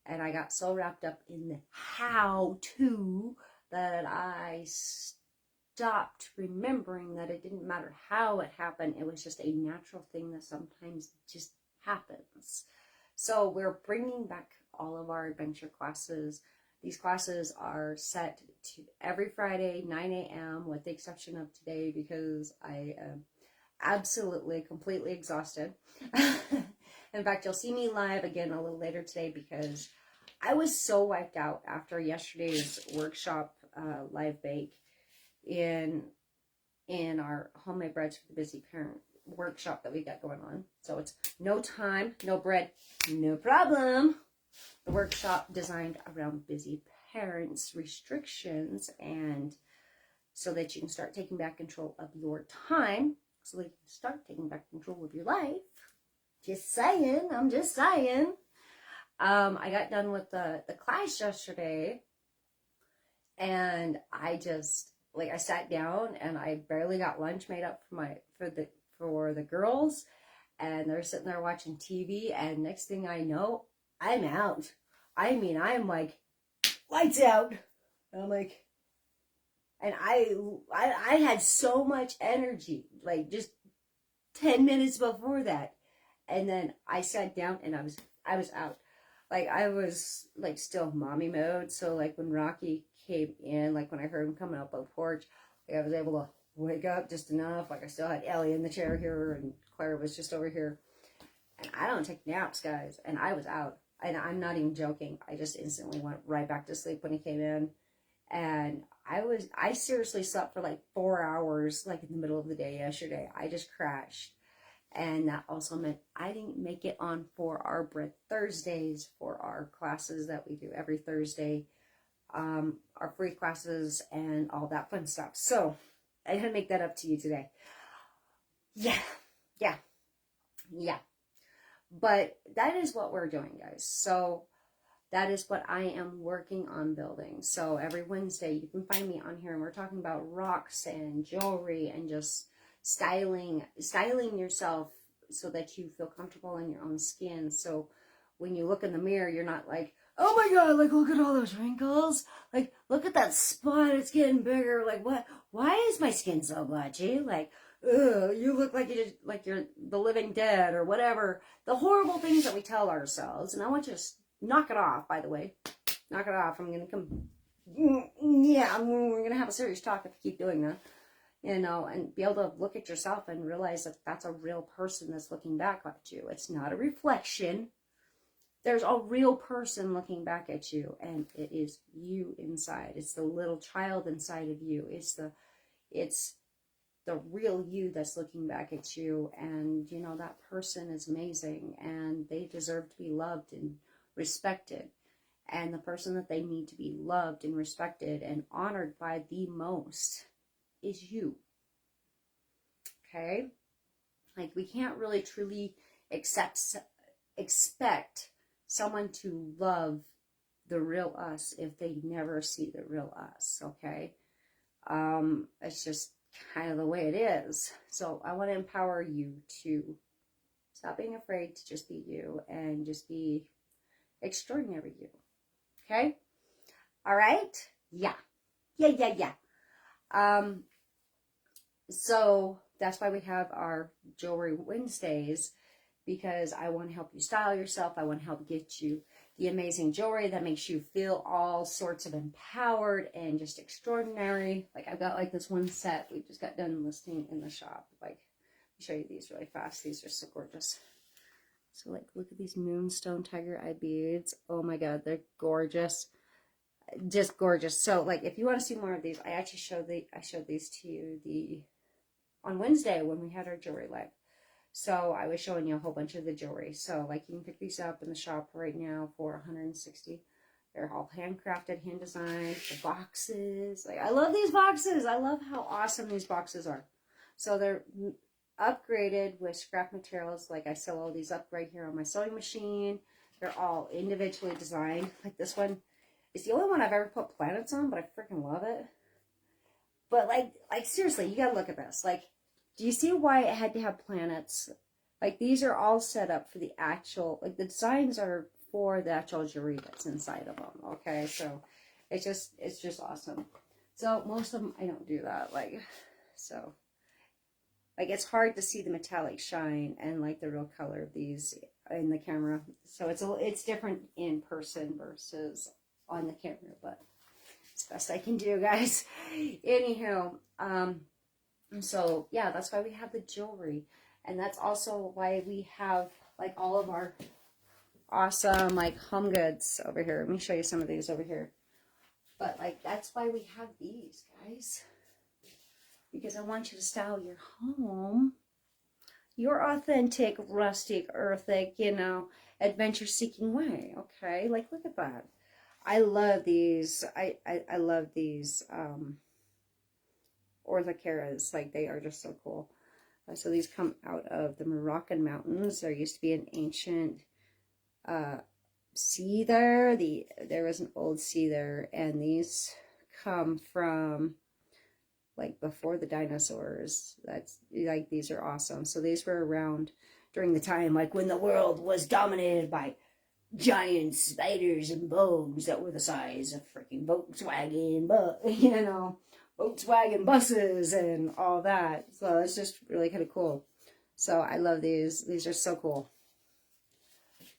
And I got so wrapped up in the how-to that I stopped remembering that it didn't matter how it happened. It was just a natural thing that sometimes just happens. So we're bringing back all of our adventure classes. These classes are set to every Friday, 9 a.m., with the exception of today because I am absolutely, completely exhausted. In fact, you'll see me live again a little later today because I was so wiped out after yesterday's workshop live bake in our Homemade Breads for the Busy Parent workshop that we got going on. So it's no time, no bread, no problem. The workshop designed around busy parents' restrictions, and so that you can start taking back control of your time, so that you can start taking back control of your life. Just saying, I'm just saying. I got done with the class yesterday, and I just, like, I sat down and I barely got lunch made up for the girls, and they're sitting there watching TV, and next thing I know, I'm out. I mean, I'm like, lights out. And I'm like, and I had so much energy, like just 10 minutes before that. And then I sat down and I was out. like I was like still mommy mode. So like when Rocky came in, like when I heard him coming up on the porch, like I was able to wake up just enough. Like I still had Ellie in the chair here, and Claire was just over here. And I don't take naps, guys. And I was out. And I'm not even joking. I just instantly went right back to sleep when he came in. And I seriously slept for like 4 hours, like in the middle of the day yesterday. I just crashed. And that also meant I didn't make it on for our Bread Thursdays, for our classes that we do every Thursday, our free classes and all that fun stuff. So I had to make that up to you today. Yeah. But that is what we're doing, guys. So that is what I am working on building. So every Wednesday you can find me on here, and we're talking about rocks and jewelry and just styling yourself so that you feel comfortable in your own skin. So when you look in the mirror, you're not like, oh my God, like look at all those wrinkles. Like look at that spot, it's getting bigger. Like what? Why is my skin so blotchy? Like, ugh, you look like you're the living dead or whatever. The horrible things that we tell ourselves. And I want you to knock it off, by the way. Knock it off. I'm going to come. Yeah, we're going to have a serious talk if you keep doing that. You know, and be able to look at yourself and realize that that's a real person that's looking back at you. It's not a reflection. There's a real person looking back at you, and it is you inside. It's the little child inside of you. It's the real you that's looking back at you, and you know that person is amazing, and they deserve to be loved and respected. And the person that they need to be loved and respected and honored by the most is you. Okay? Like we can't really truly expect someone to love the real us if they never see the real us. Okay? It's just kind of the way it is. So I want to empower you to stop being afraid to just be you and just be extraordinary you. Okay? All right? Yeah. So that's why we have our Jewelry Wednesdays, because I want to help you style yourself. I want to help get you the amazing jewelry that makes you feel all sorts of empowered and just extraordinary. Like I've got like this one set we just got done listing in the shop. Like, let me show you these really fast. These are so gorgeous. So like, look at these moonstone tiger eye beads. Oh my God, they're gorgeous. Just gorgeous. So like, if you want to see more of these, I actually I showed these to you on Wednesday when we had our jewelry live. So I was showing you a whole bunch of the jewelry. So like you can pick these up in the shop right now for $160. They're all handcrafted, hand designed. The boxes, like I love these boxes. I love how awesome these boxes are. So they're upgraded with scrap materials. Like I sew all these up right here on my sewing machine. They're all individually designed. Like this one is the only one I've ever put planets on, but I freaking love it. But like seriously, you gotta look at this. Like, do you see why it had to have planets? Like these are all set up for the actual, like the designs are for the actual jewelry that's inside of them. Okay, so it's just awesome. So most of them I don't do that. Like, so like it's hard to see the metallic shine and like the real color of these in the camera. So it's different in person versus on the camera, but it's the best I can do, guys. Anyhow, so yeah, that's why we have the jewelry, and that's also why we have like all of our awesome like home goods over here. Let me show you some of these over here. But like that's why we have these, guys, because I want you to style your home your authentic, rustic, earthic, you know, adventure-seeking way. Okay, like look at that. I love these. I love these orthocaras. Like they are just so cool. So these come out of the Moroccan mountains. There used to be an ancient sea there. There was an old sea there, and these come from like before the dinosaurs. That's like, these are awesome. So these were around during the time like when the world was dominated by giant spiders and bugs that were the size of freaking Volkswagen, but you know, Volkswagen buses and all that. So it's just really kind of cool. So I love these. These are so cool.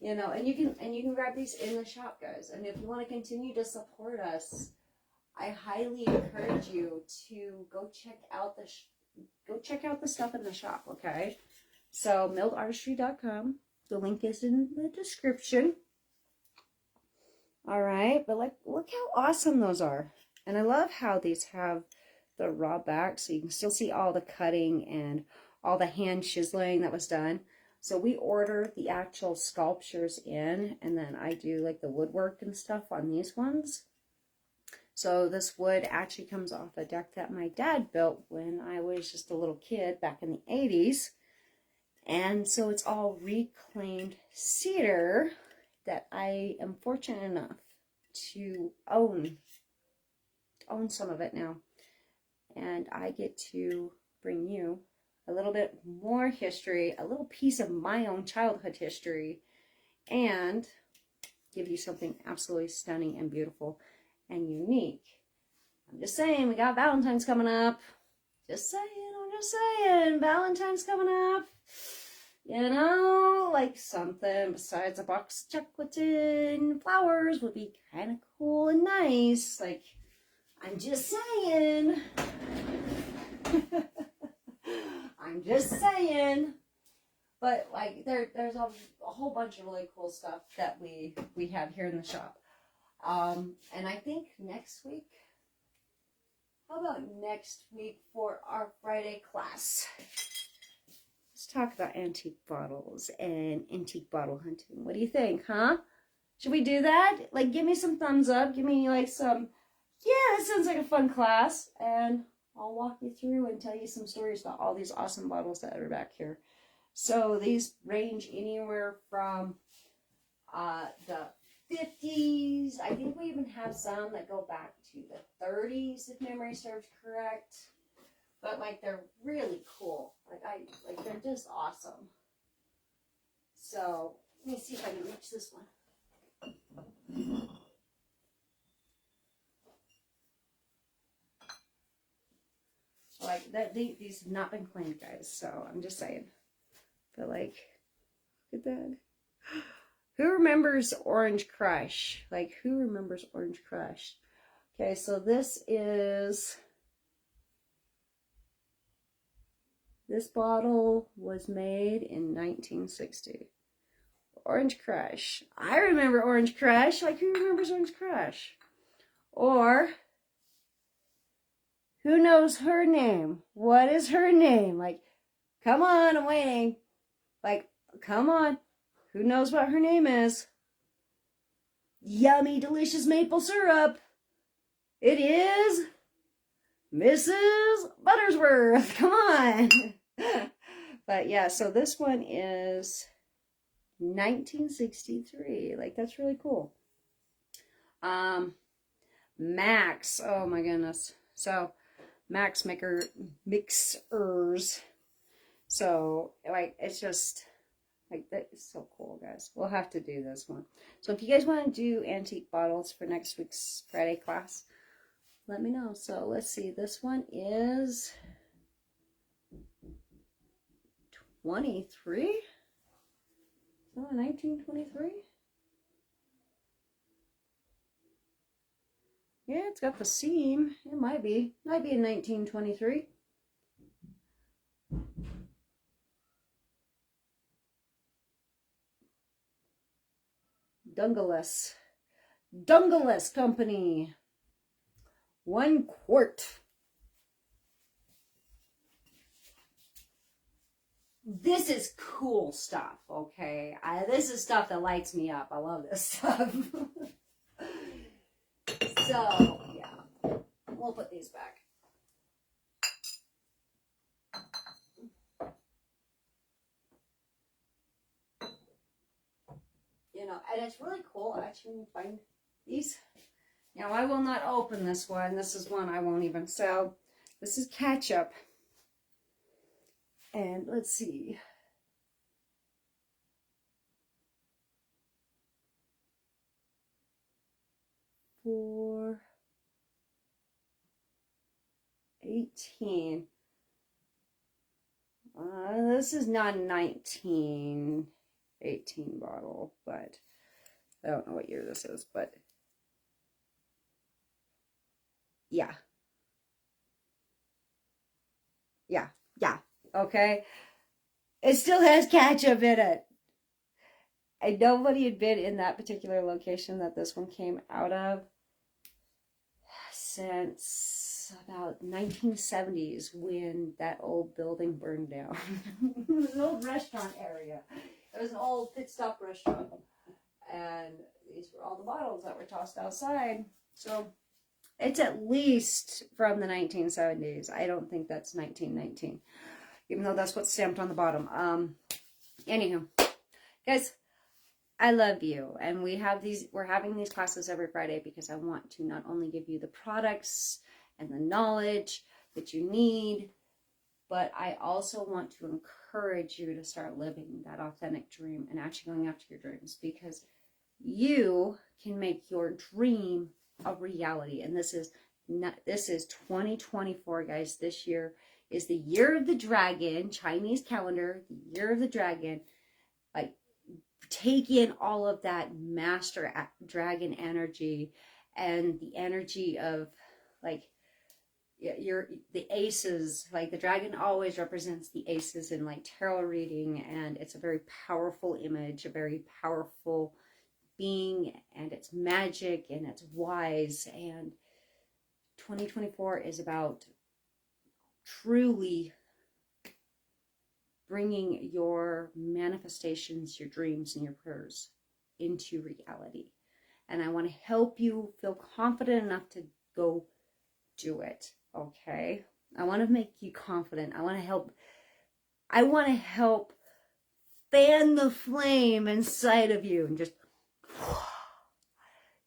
You know, and you can grab these in the shop, guys. And if you want to continue to support us, I highly encourage you to go check out the stuff in the shop, okay? So millartistry.com. The link is in the description. All right, but like, look how awesome those are. And I love how these have the raw back, so you can still see all the cutting and all the hand chiseling that was done. So we order the actual sculptures in, and then I do like the woodwork and stuff on these ones. So this wood actually comes off a deck that my dad built when I was just a little kid back in the 80s. And so it's all reclaimed cedar that I am fortunate enough to own some of it now. And I get to bring you a little bit more history, a little piece of my own childhood history, and give you something absolutely stunning and beautiful and unique. I'm just saying, we got Valentine's coming up. Just saying, Valentine's coming up. You know, like something besides a box of chocolates and flowers would be kind of cool and nice. Like, I'm just saying. I'm just saying. But like, there's a whole bunch of really cool stuff that we have here in the shop. And I think next week, how about next week for our Friday class? Let's talk about antique bottles and antique bottle hunting. What do you think, huh? Should we do that? Like, give me some thumbs up. Give me like some, yeah, that sounds like a fun class. And I'll walk you through and tell you some stories about all these awesome bottles that are back here. So these range anywhere from the 50s. I think we even have some that go back to the 30s, if memory serves correct. But like, they're really cool. Like they're just awesome. So let me see if I can reach this one. Like that, these have not been cleaned, guys. So I'm just saying. But like, look at that. Who remembers Orange Crush? Like, who remembers Orange Crush? Okay, so this bottle was made in 1960. Orange Crush. I remember Orange Crush. Like, who remembers Orange Crush? Or, who knows her name? What is her name? Like, come on, I'm waiting. Like, come on. Who knows what her name is? Yummy, delicious maple syrup. It is Mrs. Buttersworth. Come on. But yeah, so this one is 1963. Like, that's really cool. Max. Oh my goodness. So Max mixers. So like, it's just like, that is so cool, guys. We'll have to do this one. So if you guys want to do antique bottles for next week's Friday class, let me know. So let's see. This one is 23. Is that 1923? Yeah, it's got the seam. It might be. Might be in 1923. Dungaless Company. 1 quart. This is cool stuff, okay? This is stuff that lights me up. I love this stuff. So, yeah. We'll put these back. You know, and it's really cool actually when you find these. Now, I will not open this one. This is one I won't even sell. This is ketchup. And let's see. For 18. This is not 19. 18 bottle, but I don't know what year this is, but yeah. Yeah, yeah, okay. It still has ketchup in it. And nobody had been in that particular location that this one came out of since about 1970s when that old building burned down. It was an old restaurant area. It was an old pit stop restaurant. And these were all the bottles that were tossed outside. So it's at least from the 1970s. I don't think that's 1919, even though that's what's stamped on the bottom. Anywho, guys, I love you, and we're having these classes every Friday because I want to not only give you the products and the knowledge that you need, but I also want to encourage you to start living that authentic dream and actually going after your dreams, because you can make your dream a reality. And this is 2024, guys. This year is the year of the dragon, Chinese calendar, the year of the dragon. Like, take in all of that master dragon energy and the energy of, like, the aces. Like, the dragon always represents the aces in, like, tarot reading, and it's a very powerful image, a very powerful being, and it's magic and it's wise. And 2024 is about truly bringing your manifestations, your dreams, and your prayers into reality. And I want to help you feel confident enough to go do it, okay? I want to make you confident. I want to help fan the flame inside of you and just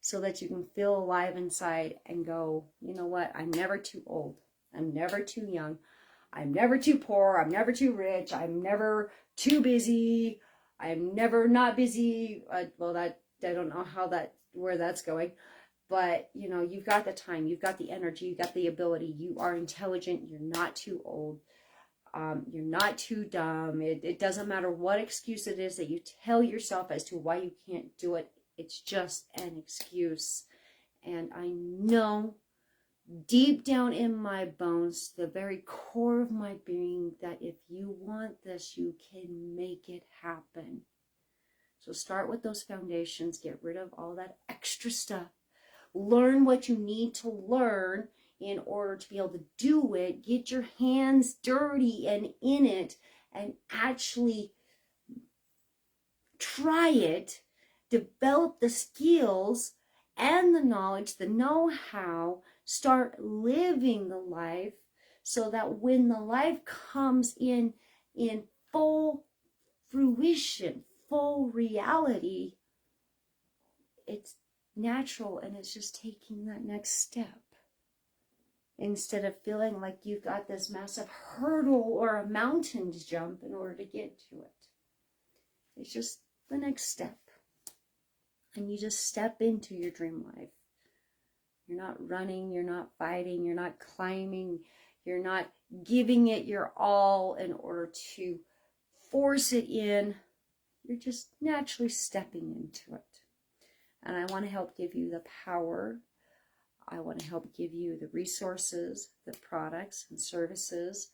so that you can feel alive inside and go, you know what? I'm never too old. I'm never too young. I'm never too poor. I'm never too rich. I'm never too busy. I'm never not busy. Well, I don't know where that's going. But, you know, you've got the time. You've got the energy. You've got the ability. You are intelligent. You're not too old. You're not too dumb. It doesn't matter what excuse it is that you tell yourself as to why you can't do it. It's just an excuse. And I know deep down in my bones, the very core of my being, that if you want this, you can make it happen. So start with those foundations. Get rid of all that extra stuff. Learn what you need to learn in order to be able to do it. Get your hands dirty and in it and actually try it. Develop the skills and the knowledge, the know-how. Start living the life so that when the life comes in full fruition, full reality, it's natural and it's just taking that next step. Instead of feeling like you've got this massive hurdle or a mountain to jump in order to get to it. It's just the next step. And you just step into your dream life. You're not running, you're not fighting, you're not climbing, you're not giving it your all in order to force it in. You're just naturally stepping into it. And I want to help give you the power. I want to help give you the resources, the products and services,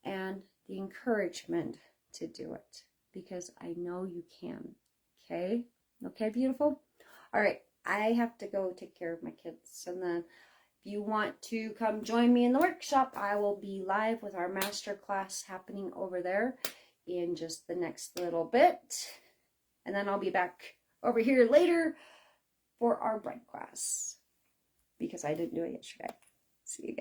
and the encouragement to do it. Because I know you can. Okay? Okay, beautiful? All right. I have to go take care of my kids. And then if you want to come join me in the workshop, I will be live with our master class happening over there in just the next little bit. And then I'll be back over here later for our bride class because I didn't do it yesterday. See you guys.